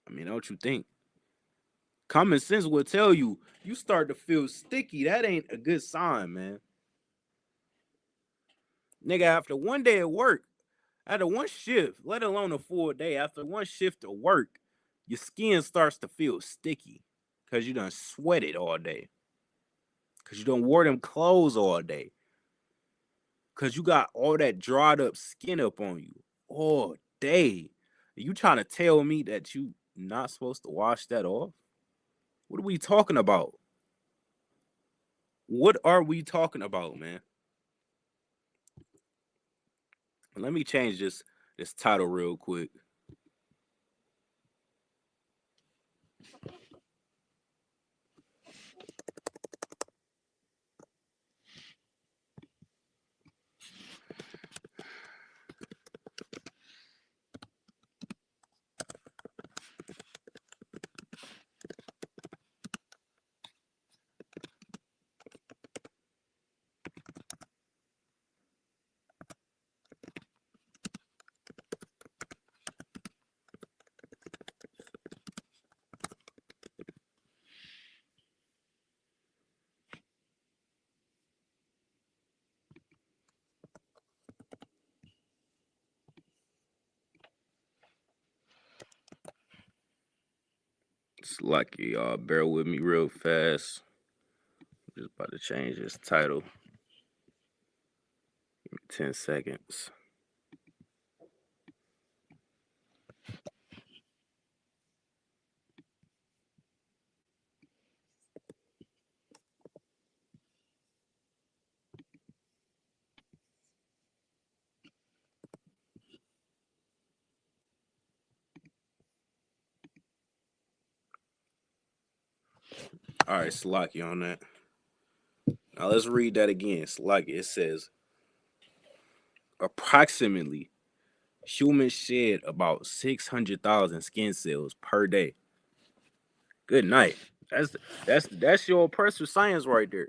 I mean, don't you think? Common sense will tell you you start to feel sticky. That ain't a good sign, man. Nigga, after one day at work, After one shift, let alone a full day, after one shift of work, your skin starts to feel sticky because you done sweated all day. Because you done wore them clothes all day. Because you got all that dried up skin up on you all day. You trying to tell me that you not supposed to wash that off? What are we talking about? What are we talking about, man? Let me change this title real quick. It's lucky, y'all. Bear with me real fast. I'm just about to change this title. Give me 10 seconds. All right, Slocky on that. Now let's read that again. Slocky. It says approximately humans shed about 600,000 skin cells per day. Good night. That's your oppressor science right there.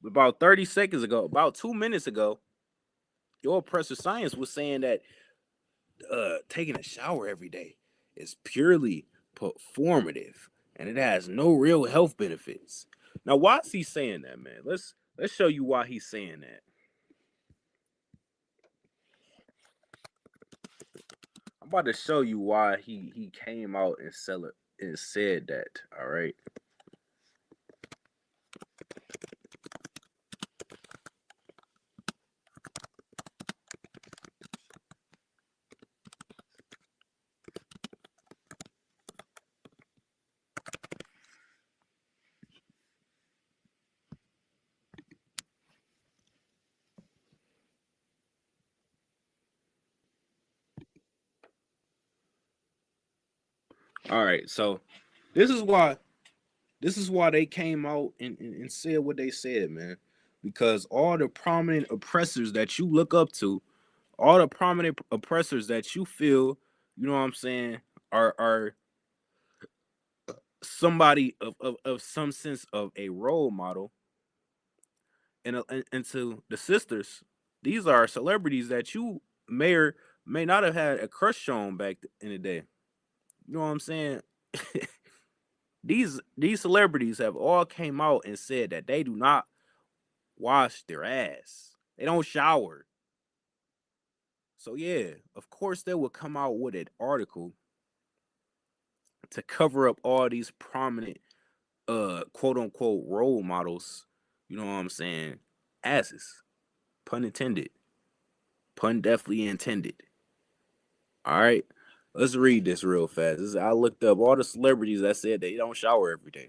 About 30 seconds ago, about 2 minutes ago, your oppressor science was saying that taking a shower every day is purely performative and it has no real health benefits. Now, why is he saying that, man? Let's show you why he's saying that. I'm about to show you why he came out and said that. All right. All right. So this is why they came out and said what they said, man. Because all the prominent oppressors that you look up to, all the prominent oppressors that you feel, you know what I'm saying, are somebody of some sense of a role model. And to the sisters, these are celebrities that you may or may not have had a crush on back in the day. You know what I'm saying? these celebrities have all came out and said that they do not wash their ass. They don't shower. So yeah, of course they will come out with an article to cover up all these prominent quote unquote role models, you know what I'm saying? Asses. Pun intended. Pun definitely intended. All right. Let's read this real fast. I looked up all the celebrities that said they don't shower every day.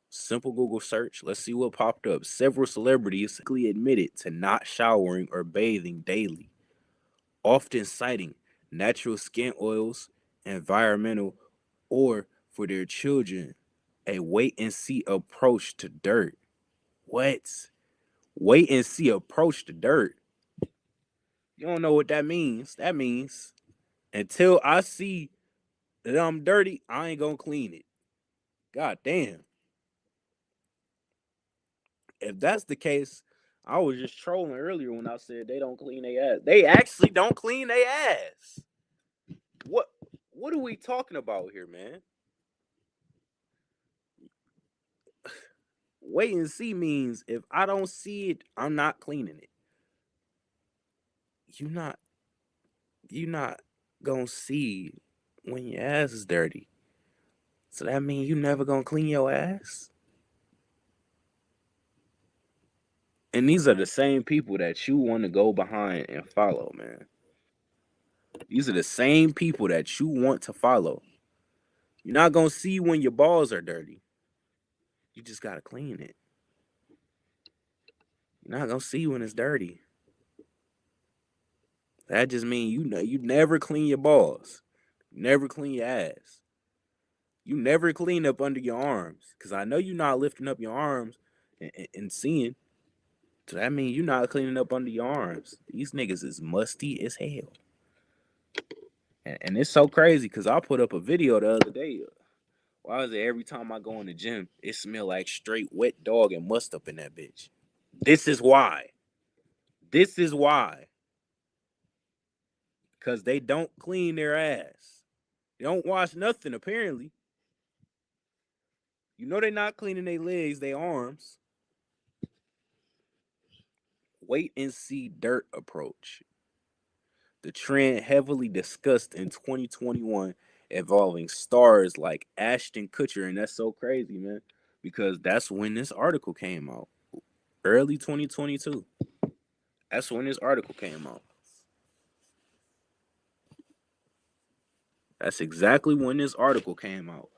Simple Google search. Let's see what popped up. Several celebrities admitted to not showering or bathing daily, often citing natural skin oils, environmental, or for their children, a wait and see approach to dirt. What? Wait and see approach to dirt. You don't know what that means. That means until I see that I'm dirty, I ain't gonna clean it. God damn. If that's the case, I was just trolling earlier when I said they don't clean their ass. They actually don't clean their ass. What are we talking about here, man? Wait and see means if I don't see it, I'm not cleaning it. you not you not gonna see when your ass is dirty. So that means you never gonna clean your ass. And these are the same people that you want to go behind and follow, man. These are the same people that you want to follow. You're not gonna see when your balls are dirty. You just gotta clean it. You're not gonna see when it's dirty. That just means you never clean your balls. You never clean your ass. You never clean up under your arms. Cause I know you're not lifting up your arms and seeing. So that means you're not cleaning up under your arms. These niggas is musty as hell. And it's so crazy because I put up a video the other day. Why is it every time I go in the gym, it smell like straight wet dog and must up in that bitch? This is why. This is why. Because they don't clean their ass. They don't wash nothing, apparently. You know they're not cleaning their legs, their arms. Wait and see dirt approach. The trend heavily discussed in 2021 involving stars like Ashton Kutcher. And that's so crazy, man. Because that's when this article came out. Early 2022. That's when this article came out. That's exactly when this article came out.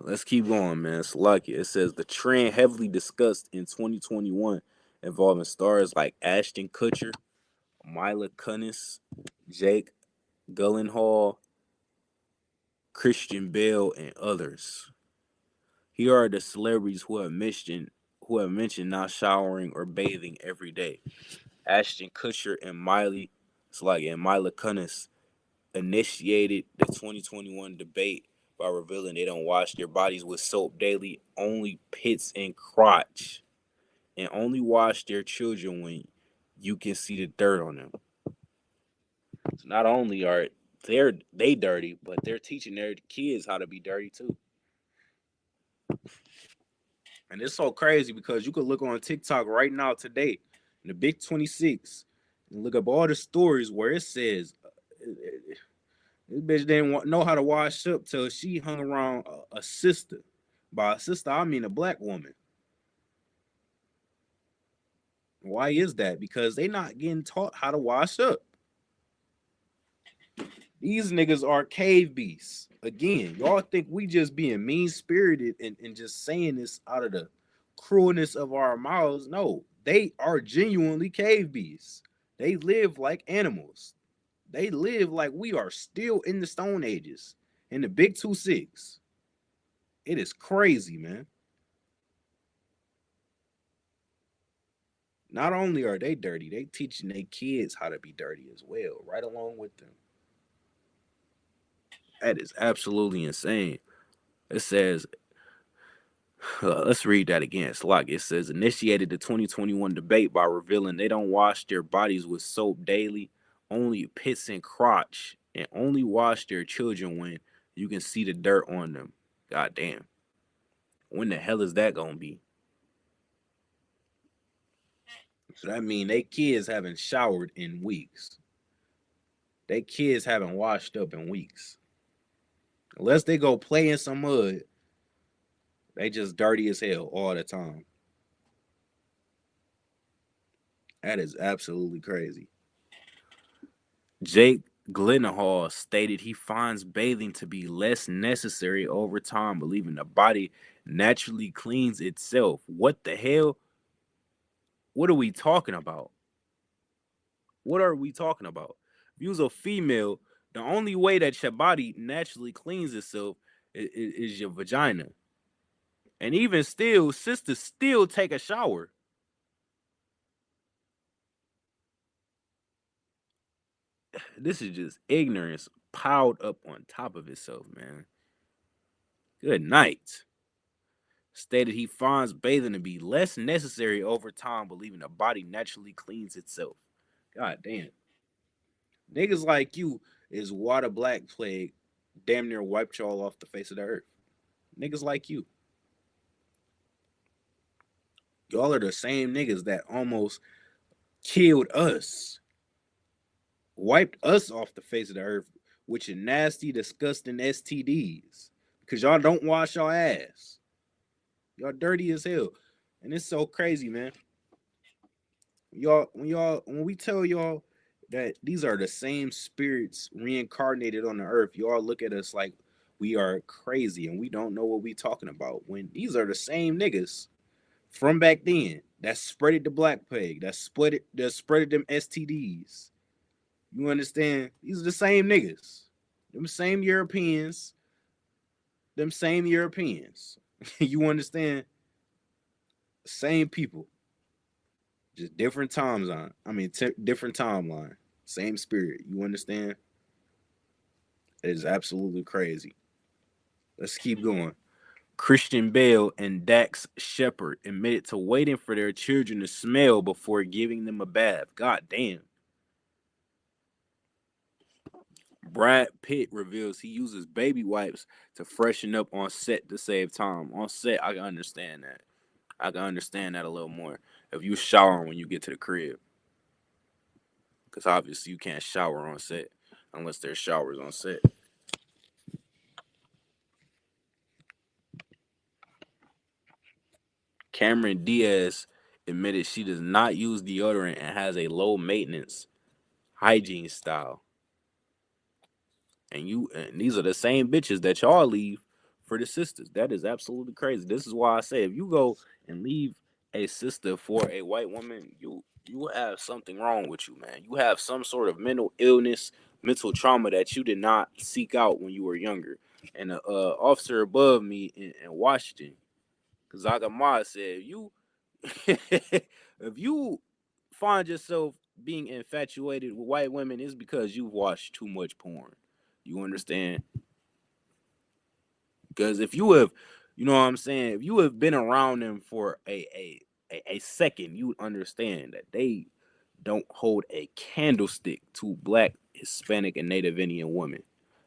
Let's keep going, man. It's lucky. It says the trend heavily discussed in 2021 involving stars like Ashton Kutcher, Mila Kunis, Jake Gyllenhaal, Christian Bale, and others. Here are the celebrities who have mentioned not showering or bathing every day. Ashton Kutcher and Mila Kunis initiated the 2021 debate by revealing they don't wash their bodies with soap daily, only pits and crotch, and only wash their children when you can see the dirt on them. So not only are they dirty, but they're teaching their kids how to be dirty too. And it's so crazy because you could look on TikTok right now today in the Big 26 and look up all the stories where it says this bitch didn't know how to wash up till she hung around a sister. By a sister, I mean a black woman. Why is that? Because they not getting taught how to wash up. These niggas are cave beasts. Again, y'all think we just being mean-spirited and just saying this out of the cruelness of our mouths. No, they are genuinely cave beasts. They live like animals. They live like we are still in the Stone Ages, in the Big 26. It is crazy, man. Not only are they dirty, they teaching their kids how to be dirty as well, right along with them. That is absolutely insane. It says, let's read that again. It's like it says, initiated the 2021 debate by revealing they don't wash their bodies with soap daily, only pits and crotch, and only wash their children when you can see the dirt on them. God damn. When the hell is that gonna be? So that means they kids haven't showered in weeks. They kids haven't washed up in weeks. Unless they go play in some mud, they just dirty as hell all the time. That is absolutely crazy. Jake Gyllenhaal stated he finds bathing to be less necessary over time, believing the body naturally cleans itself. What the hell? What are we talking about? What are we talking about? If you was a female, the only way that your body naturally cleans itself is your vagina. And even still, sisters still take a shower. This is just ignorance piled up on top of itself, man. Good night. Stated he finds bathing to be less necessary over time, believing the body naturally cleans itself. God damn. Niggas like you is water black plague damn near wiped y'all off the face of the earth. Niggas like you. Y'all are the same niggas that almost killed us, wiped us off the face of the earth with your nasty, disgusting STDs because y'all don't wash your ass. Y'all dirty as hell. And it's so crazy, man. When we tell y'all that these are the same spirits reincarnated on the earth, y'all look at us like we are crazy and we don't know what we talking about. When these are the same niggas from back then that spreaded the black plague, that spreaded them STDs. You understand? These are the same niggas. Them same Europeans. Them same Europeans. You understand? Same people. Just different time zone. Different timeline. Same spirit. You understand? It is absolutely crazy. Let's keep going. Christian Bale and Dax Shepard admitted to waiting for their children to smell before giving them a bath. God damn. Brad Pitt reveals he uses baby wipes to freshen up on set to save time. On set, I can understand that. I can understand that a little more. If you shower when you get to the crib. Because obviously you can't shower on set unless there's showers on set. Cameron Diaz admitted she does not use deodorant and has a low maintenance hygiene style. And these are the same bitches that y'all leave for the sisters. That is absolutely crazy. This is why I say if you go and leave a sister for a white woman, you have something wrong with you, man. You have some sort of mental illness, mental trauma that you did not seek out when you were younger. And the officer above me in Washington, Zagamar, said, if you find yourself being infatuated with white women, it's because you've watched too much porn. You understand? Because if you have, you know what I'm saying, if you have been around them for a second, you understand that they don't hold a candlestick to Black, Hispanic, and Native Indian women.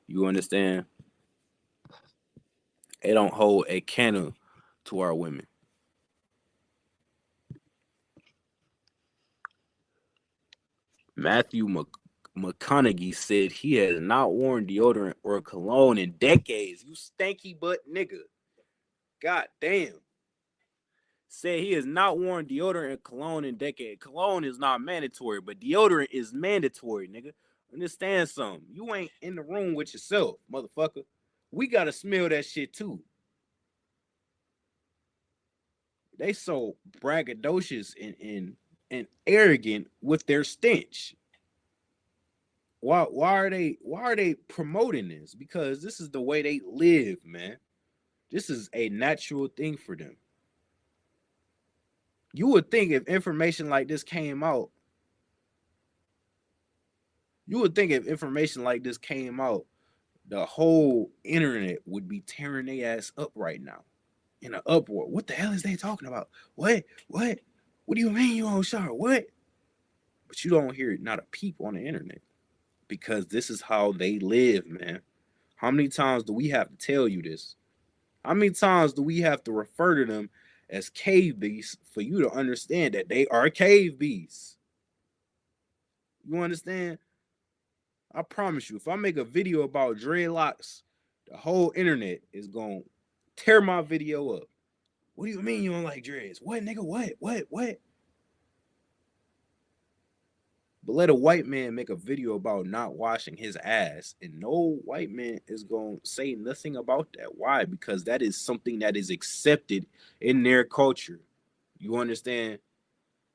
You understand? They don't hold a candle to our women. Matthew McConaughey said he has not worn deodorant or cologne in decades. You stanky butt nigga. God damn. Said he has not worn deodorant and cologne in decades. Cologne is not mandatory, but deodorant is mandatory, nigga. Understand something. You ain't in the room with yourself, motherfucker. We gotta smell that shit too. They so braggadocious and arrogant with their stench. Why are they promoting this? Because this is the way they live, man. This is a natural thing for them. You would think if information like this came out, the whole internet would be tearing their ass up right now in an uproar. What the hell is they talking about? What? What do you mean you on shower? What? But you don't hear not a peep on the internet because this is how they live, man. How many times do we have to tell you this? How many times do we have to refer to them as cave beasts for you to understand that they are cave beasts? You understand? I promise you, if I make a video about dreadlocks, the whole internet is going to tear my video up. What do you mean you don't like dreads? What, nigga? What? But let a white man make a video about not washing his ass, and no white man is going to say nothing about that. Why? Because that is something that is accepted in their culture. You understand?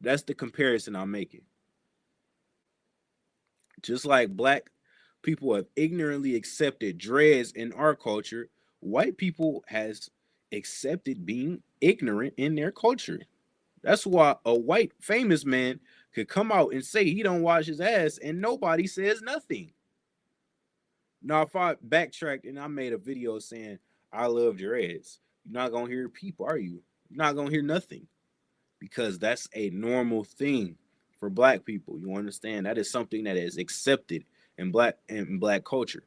That's the comparison I'm making. Just like Black people have ignorantly accepted dreads in our culture, white people has accepted being ignorant in their culture. That's why a white famous man could come out and say he don't wash his ass and nobody says nothing. Now, if I backtracked and I made a video saying I love dreads, you're not going to hear people, are you? You're not going to hear nothing because that's a normal thing for Black people. You understand? That is something that is accepted in Black culture.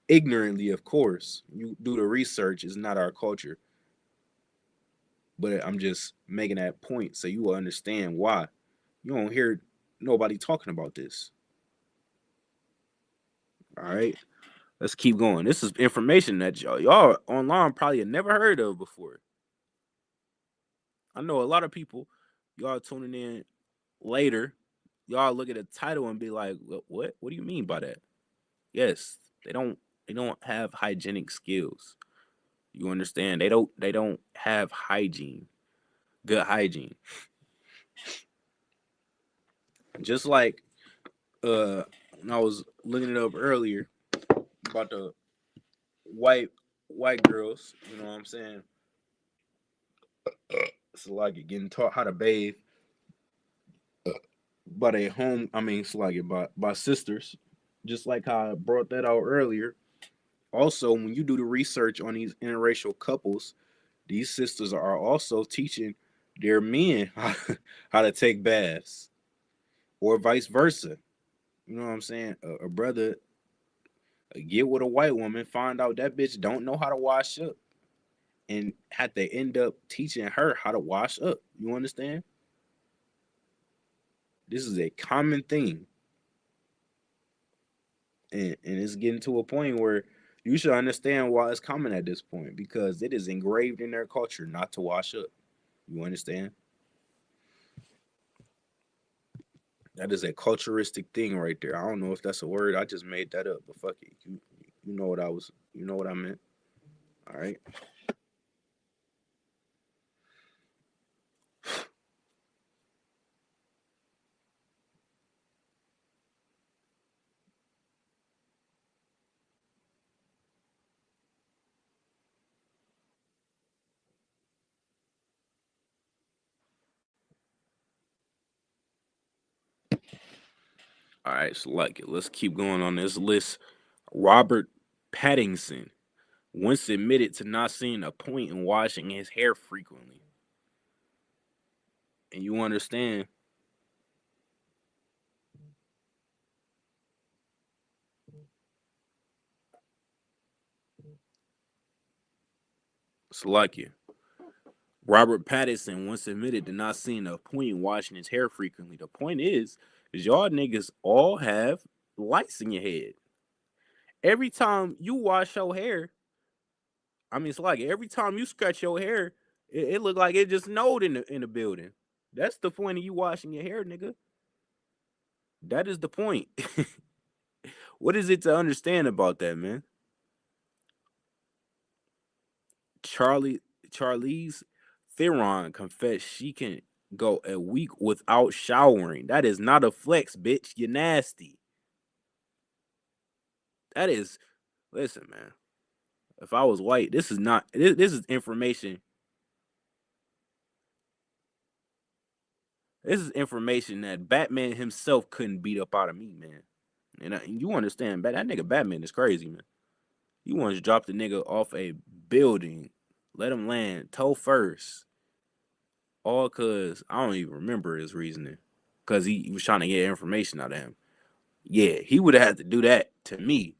Ignorantly, of course. You do the research, is not our culture. But I'm just making that point so you will understand why you don't hear nobody talking about this. All right, let's keep going. This is information that y'all online probably have never heard of before. I know a lot of people, y'all tuning in later, y'all look at the title and be like, "What? What do you mean by that?" Yes, they don't. They don't have hygienic skills. You understand? They don't. They don't have hygiene. Good hygiene. Just like when I was looking it up earlier about the white white girls. You know what I'm saying? It's like it getting taught how to bathe by their home. I mean, it's like it by sisters. Just like how I brought that out earlier. Also, when you do the research on these interracial couples, these sisters are also teaching their men how to take baths, or vice versa. You know what I'm saying? A brother get with a white woman, find out that bitch don't know how to wash up, and had to end up teaching her how to wash up. You understand? This is a common thing, and it's getting to a point where you should understand why it's common at this point, because it is engraved in their culture not to wash up. You understand? That is a culturistic thing right there. I don't know if that's a word. I just made that up, but fuck it. You know what I was. You know what I meant. All right. All right. So like it. Let's keep going on this list. Robert Pattinson once admitted to not seeing a point in washing his hair frequently. And you understand, it's like it. Robert Pattinson once admitted to not seeing a point in washing his hair frequently. The point is y'all niggas all have lights in your head. Every time you wash your hair, I mean, it's like every time you scratch your hair, it look like it just snowed in the building. That's the point of you washing your hair, nigga. That is the point. What is it to understand about that, man? Charlie Charlize Theron confessed she can go a week without showering. That is not a flex, bitch. You're nasty. That is, listen, man. If I was white, this is not. This is information. This is information that Batman himself couldn't beat up out of me, man. And you understand, that nigga Batman is crazy, man. You want to drop the nigga off a building, let him land toe first, all cause I don't even remember his reasoning, cause he was trying to get information out of him. Yeah, he would have had to do that to me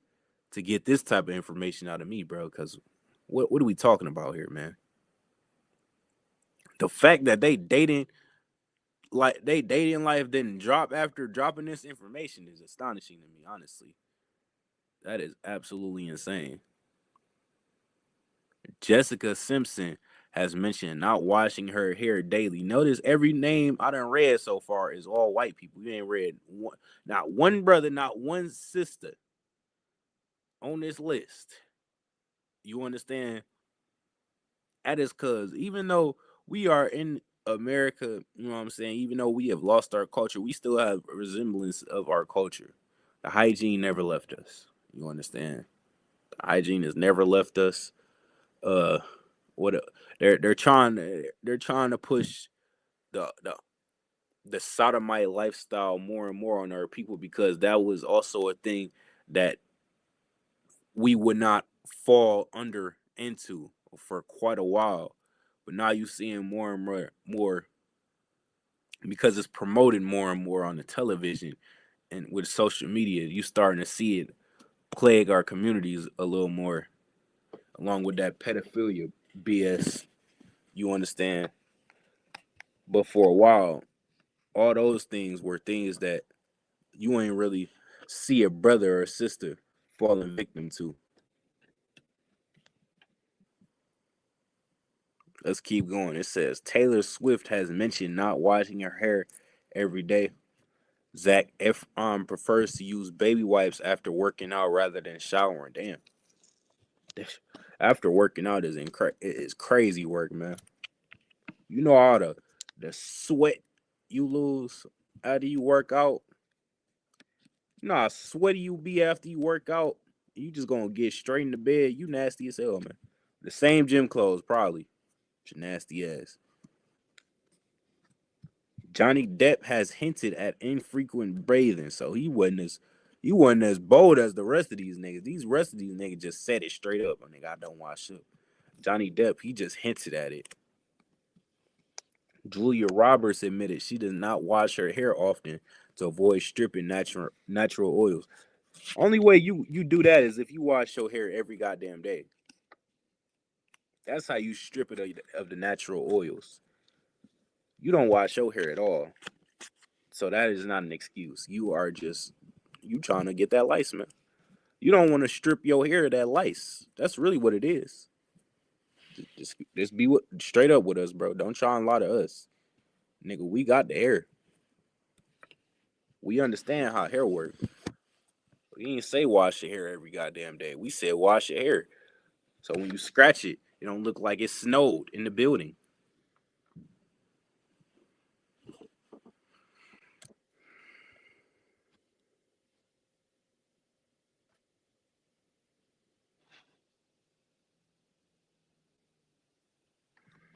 to get this type of information out of me, bro. Cause what are we talking about here, man? The fact that they dating life didn't drop after dropping this information is astonishing to me, honestly. That is absolutely insane. Jessica Simpson has mentioned not washing her hair daily. Notice every name I done read so far is all white people. You ain't read one, not one brother, not one sister on this list. You understand? That is because even though we are in America, you know what I'm saying? Even though we have lost our culture, we still have a resemblance of our culture. The hygiene never left us. You understand? The hygiene has never left us. Uh, what they're trying to push the the the sodomite lifestyle more and more on our people, because that was also a thing that we would not fall under into for quite a while. But now you seeing more and more because it's promoted more and more on the television and with social media. You starting to see it plague our communities a little more, along with that pedophilia BS. You understand? But for a while, all those things were things that you ain't really see a brother or sister falling victim to. Let's keep going. It says Taylor Swift has mentioned not washing her hair every day. Zac Efron prefers to use baby wipes after working out rather than showering. Damn. After working out is crazy work, man. You know all the sweat you lose after you work out. You know how sweaty you be after you work out. You just gonna get straight in the bed. You nasty as hell, man. The same gym clothes, probably. Your nasty ass. Johnny Depp has hinted at infrequent bathing, so he wasn't as bold as the rest of these niggas. These rest of these niggas just said it straight up. Nigga, I don't wash up. Johnny Depp, he just hinted at it. Julia Roberts admitted she does not wash her hair often to avoid stripping natural oils. Only way you do that is if you wash your hair every goddamn day. That's how you strip it of the natural oils. You don't wash your hair at all. So that is not an excuse. You trying to get that lice, man. You don't want to strip your hair of that lice. That's really what it is. Just be straight up with us, bro. Don't try and lie to us. Nigga, we got the hair. We understand how hair works. We didn't say wash your hair every goddamn day. We said wash your hair. So when you scratch it, it don't look like it snowed in the building.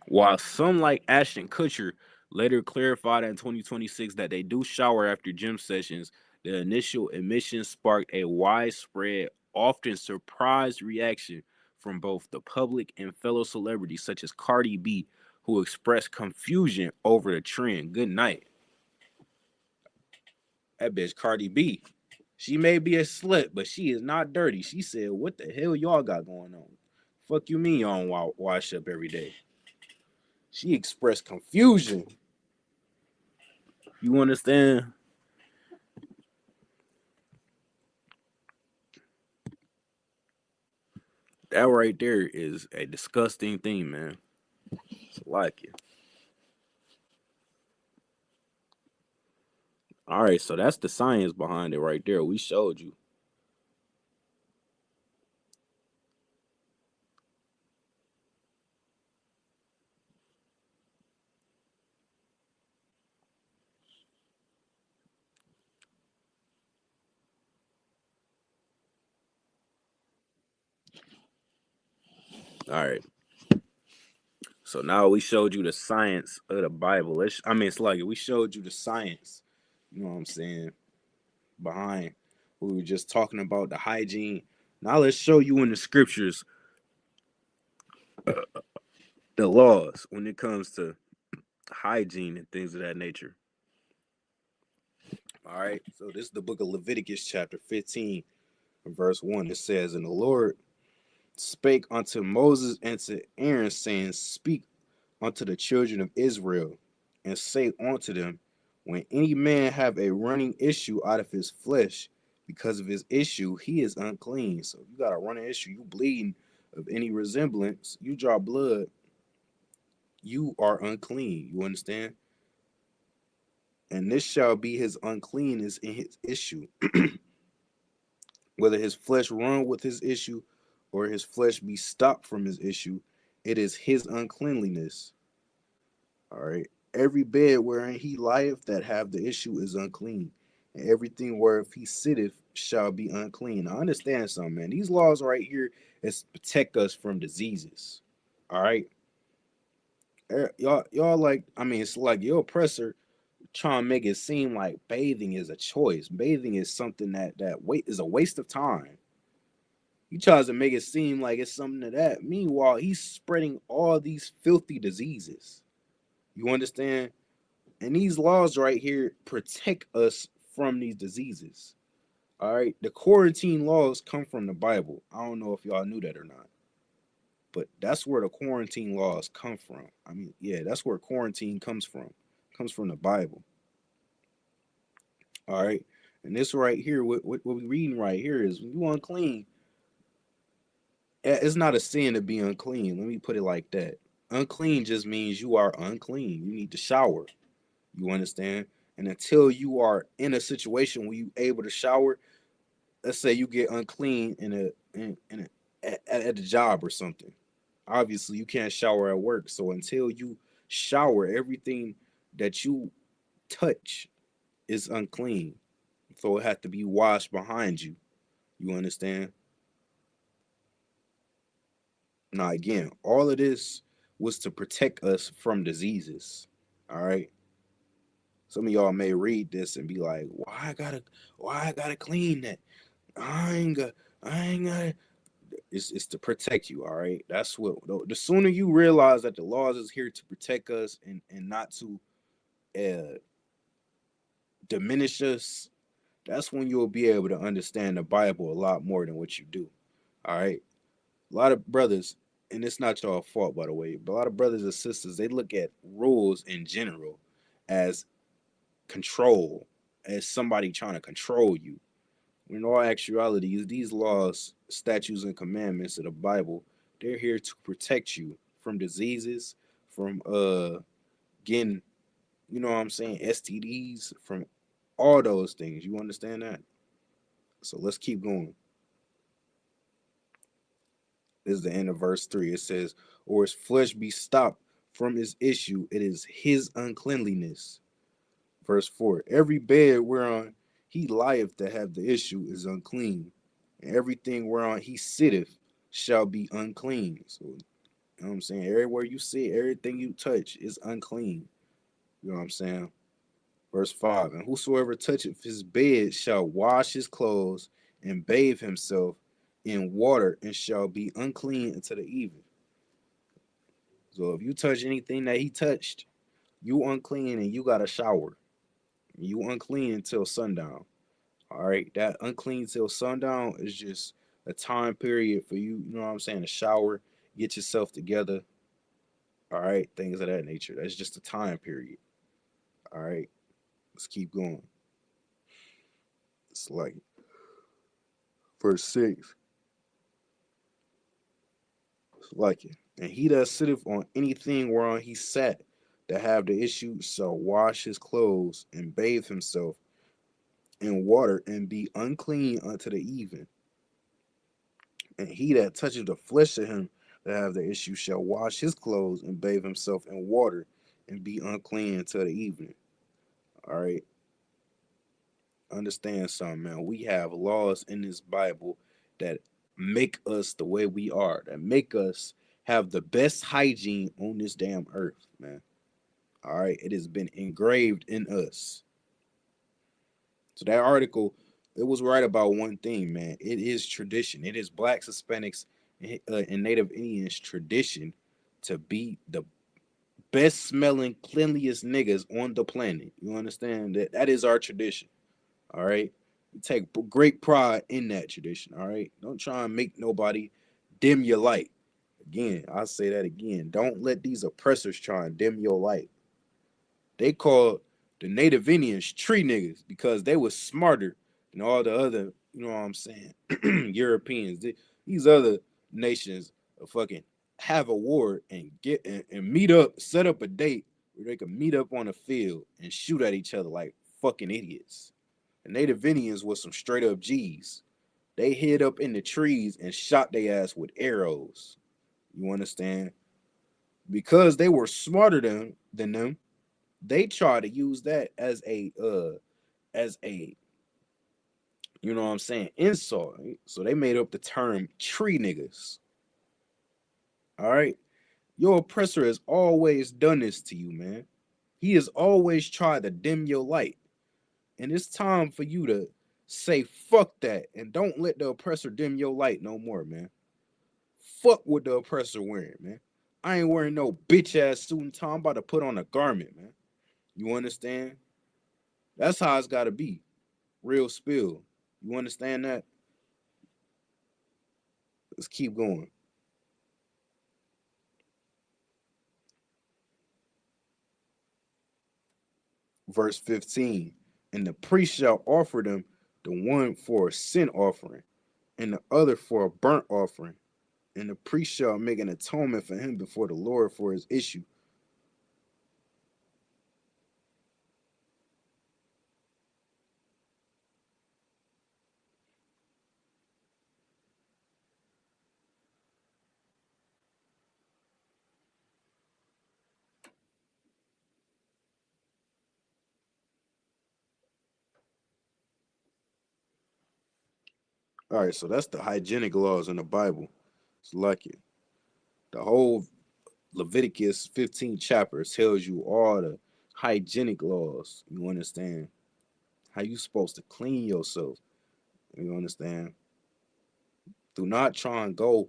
While some like Ashton Kutcher later clarified in 2026 that they do shower after gym sessions, the initial admission sparked a widespread, often surprised reaction from both the public and fellow celebrities such as Cardi B, who expressed confusion over the trend. Good night. That bitch Cardi B. She may be a slut, but she is not dirty. She said, "What the hell y'all got going on? Fuck you mean y'all don't wash up every day?" She expressed confusion. You understand? That right there is a disgusting thing, man. It's like it. All right, so that's the science behind it right there. We showed you. All right. So now we showed you the science of the Bible. It's like we showed you the science. You know what I'm saying? Behind we were just talking about the hygiene. Now let's show you in the scriptures the laws when it comes to hygiene and things of that nature. All right. So this is the book of Leviticus, chapter 15, verse 1. It says, "And the Lord spake unto Moses and to Aaron, saying, Speak unto the children of Israel, and say unto them, When any man have a running issue out of his flesh, because of his issue, he is unclean." So you got a running issue, you bleeding of any resemblance, you draw blood, you are unclean. You understand? And this shall be his uncleanness in his issue, whether his flesh run with his issue or his flesh be stopped from his issue, it is his uncleanliness. All right. Every bed wherein he lieth that have the issue is unclean, and everything whereof he sitteth shall be unclean. I understand something, man. These laws right here is protect us from diseases. All right. Y'all like, it's like your oppressor trying to make it seem like bathing is a choice. Bathing is something that wait is a waste of time. He tries to make it seem like it's something to that. Meanwhile, he's spreading all these filthy diseases. You understand? And these laws right here protect us from these diseases. All right. The quarantine laws come from the Bible. I don't know if y'all knew that or not. But that's where the quarantine laws come from. I mean, yeah, that's where quarantine comes from. It comes from the Bible. All right. And this right here, what we're reading right here is when you unclean, it's not a sin to be unclean. Let me put it like that. Unclean just means you are unclean. You need to shower. You understand? And until you are in a situation where you able to shower, let's say you get unclean at a job or something. Obviously, you can't shower at work. So until you shower, everything that you touch is unclean. So it has to be washed behind you. You understand? Now, again, all of this was to protect us from diseases. All right. Some of y'all may read this and be like, why I gotta clean that? I ain't got it's to protect you, all right? That's what the sooner you realize that the laws is here to protect us and not to uh diminish us, that's when you'll be able to understand the Bible a lot more than what you do. All right. A lot of brothers, and it's not your fault by the way, but a lot of brothers and sisters, they look at rules in general as control, as somebody trying to control you. In all actuality, these laws, statutes, and commandments of the Bible, they're here to protect you from diseases, from getting, you know what I'm saying, STDs, from all those things. You understand that? So let's keep going. This is the end of verse 3. It says, or his flesh be stopped from his issue, it is his uncleanliness. Verse 4, every bed whereon he lieth to have the issue is unclean, and everything whereon he sitteth shall be unclean. So, you know what I'm saying? Everywhere you sit, everything you touch is unclean. You know what I'm saying? Verse 5, and whosoever toucheth his bed shall wash his clothes and bathe himself in water and shall be unclean until the evening. So if you touch anything that he touched, you unclean and you got to shower. You unclean until sundown. All right. That unclean till sundown is just a time period for you, you know what I'm saying, to shower, get yourself together. All right. Things of that nature. That's just a time period. All right. Let's keep going. It's like verse 6. It's like it. And he that sitteth on anything whereon he sat to have the issue shall wash his clothes and bathe himself in water and be unclean unto the even. And he that touches the flesh of him that have the issue shall wash his clothes and bathe himself in water and be unclean until the evening. All right. Understand something, man. We have laws in this Bible that make us the way we are, that make us have the best hygiene on this damn earth, man. All right. It has been engraved in us. So that article, it was right about one thing, man. It is tradition. It is Blacks, Hispanics, and Native Indians tradition to be the best smelling, cleanliest niggas on the planet. You understand that? That is our tradition. All right. We take great pride in that tradition. All right. Don't try and make nobody dim your light. Again, I'll say that again. Don't let these oppressors try and dim your light. They called the Native Indians tree niggas because they was smarter than all the other, you know what I'm saying, Europeans. These other nations fucking have a war and get and meet up, set up a date where they can meet up on a field and shoot at each other like fucking idiots. The Native Indians was some straight up G's. They hid up in the trees and shot their ass with arrows. You understand? Because they were smarter than them, they try to use that as a you know what I'm saying, insult. Right? So they made up the term tree niggas. All right. Your oppressor has always done this to you, man. He has always tried to dim your light. And it's time for you to say fuck that and don't let the oppressor dim your light no more, man. Fuck what the oppressor wearing, man. I ain't wearing no bitch ass suit and tie. I'm about to put on a garment, man. You understand? That's how it's gotta be. Real spill. You understand that? Let's keep going. verse 15. And the priest shall offer them, the one for a sin offering, and the other for a burnt offering. And the priest shall make an atonement for him before the Lord for his issue. All right, so that's the hygienic laws in the Bible. It's like it. The whole Leviticus 15 chapter tells you all the hygienic laws. You understand? How you supposed to clean yourself. You understand? Do not try and go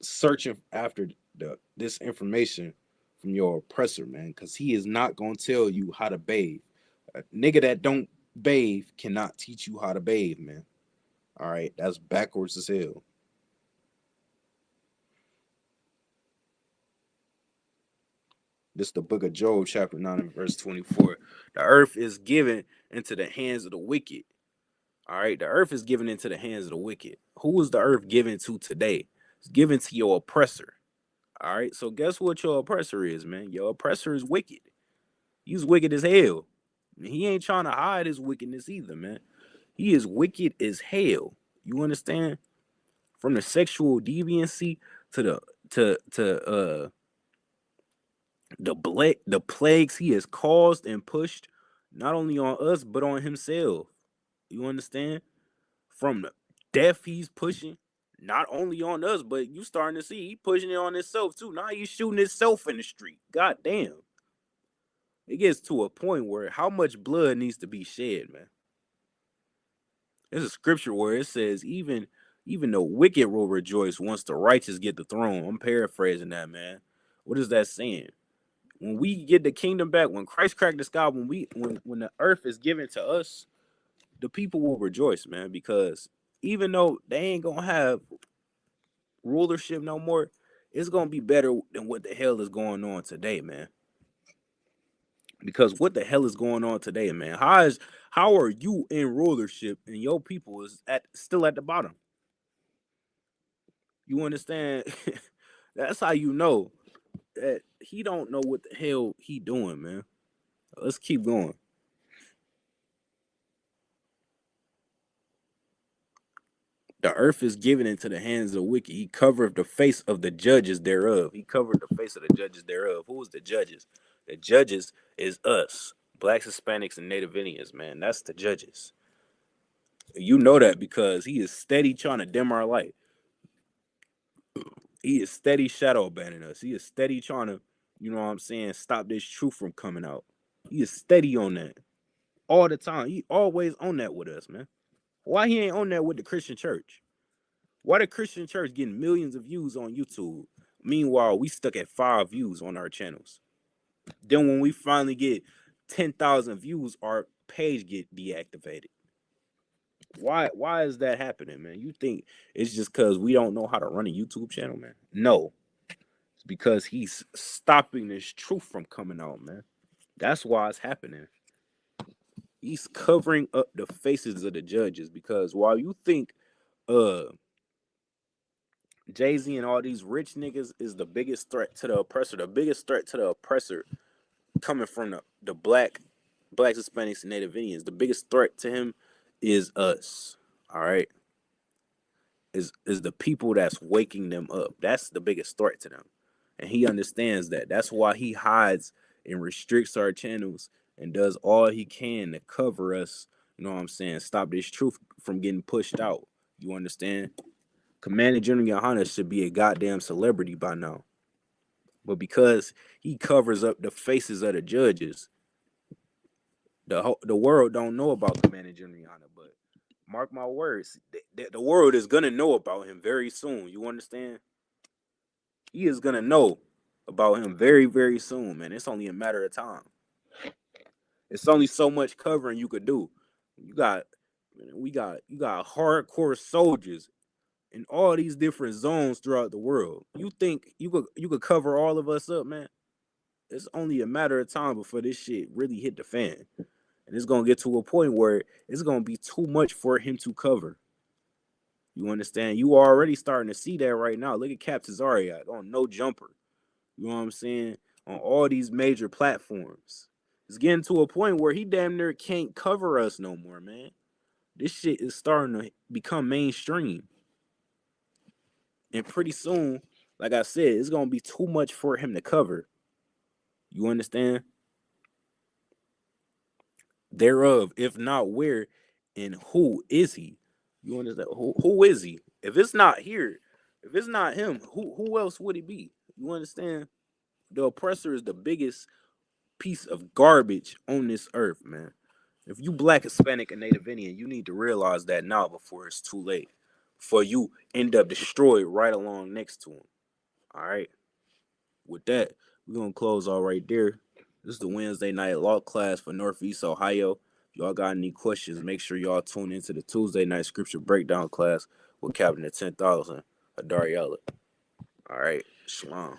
searching after this information from your oppressor, man, because he is not gonna tell you how to bathe. A nigga that don't bathe cannot teach you how to bathe, man. All right, that's backwards as hell. This is the book of Job, chapter 9 and verse 24. The earth is given into the hands of the wicked. All right, the earth is given into the hands of the wicked. Who is the earth given to today? It's given to your oppressor. All right, so guess what your oppressor is, man? Your oppressor is wicked. He's wicked as hell. He ain't trying to hide his wickedness either, man. He is wicked as hell. You understand? From the sexual deviancy to the plagues he has caused and pushed, not only on us but on himself. You understand? From the death he's pushing, not only on us, but you starting to see he pushing it on himself too. Now he's shooting himself in the street. God damn. It gets to a point where how much blood needs to be shed, man. There's a scripture where it says even the wicked will rejoice once the righteous get the throne. I'm paraphrasing that, man. What is that saying? When we get the kingdom back, when Christ cracked the sky, when the earth is given to us, the people will rejoice, man, because even though they ain't gonna have rulership no more, it's gonna be better than what the hell is going on today, man. Because what the hell is going on today, man? How are you in rulership and your people is still at the bottom? You understand? That's how you know that he don't know what the hell he doing, man. Let's keep going. The earth is given into the hands of the wicked. He covered the face of the judges thereof. He covered the face of the judges thereof. Who is the judges? The judges is us, blacks, Hispanics, and Native Indians, man. That's the judges. You know that because he is steady trying to dim our light. He is steady shadow banning us. He is steady trying to, you know what I'm saying, stop this truth from coming out. He is steady on that all the time. He always on that with us, man. Why he ain't on that with the Christian church? Why the Christian church getting millions of views on YouTube? Meanwhile, we stuck at 5 views on our channels. Then when we finally get 10,000 views, our page get deactivated. Why is that happening, man? You think it's just because we don't know how to run a YouTube channel, man? No. It's because he's stopping this truth from coming out, man. That's why it's happening. He's covering up the faces of the judges because while you think Jay-Z and all these rich niggas is the biggest threat to the oppressor, the biggest threat to the oppressor coming from the blacks, Hispanics, and Native Indians, the biggest threat to him is us. All right. Is the people that's waking them up. That's the biggest threat to them. And he understands that. That's why he hides and restricts our channels and does all he can to cover us. You know what I'm saying? Stop this truth from getting pushed out. You understand? Commander General Yohana should be a goddamn celebrity by now. But because he covers up the faces of the judges, the world don't know about Commander General Yohana. But mark my words, the world is going to know about him very soon. You understand? He is going to know about him very, very soon, man. It's only a matter of time. It's only so much covering you could do. You got hardcore soldiers in all these different zones throughout the world. You think you could cover all of us up, man? It's only a matter of time before this shit really hit the fan. And it's gonna get to a point where it's gonna be too much for him to cover. You understand? You are already starting to see that right now. Look at Cap Tazariak on No Jumper. You know what I'm saying? On all these major platforms. It's getting to a point where he damn near can't cover us no more, man. This shit is starting to become mainstream. And pretty soon, like I said, it's gonna be too much for him to cover. You understand? Thereof, if not where and who is he? You understand? Who is he? If it's not here, if it's not him, who else would it be? You understand? The oppressor is the biggest piece of garbage on this earth, man. If you Black, Hispanic, and Native Indian, you need to realize that now before it's too late. Before you end up destroyed right along next to him. All right. With that, we're gonna close all right there. This is the Wednesday night law class for Northeast Ohio. Y'all got any questions? Make sure y'all tune into the Tuesday night scripture breakdown class with Captain at 10,000, Adariella. All right, shalom.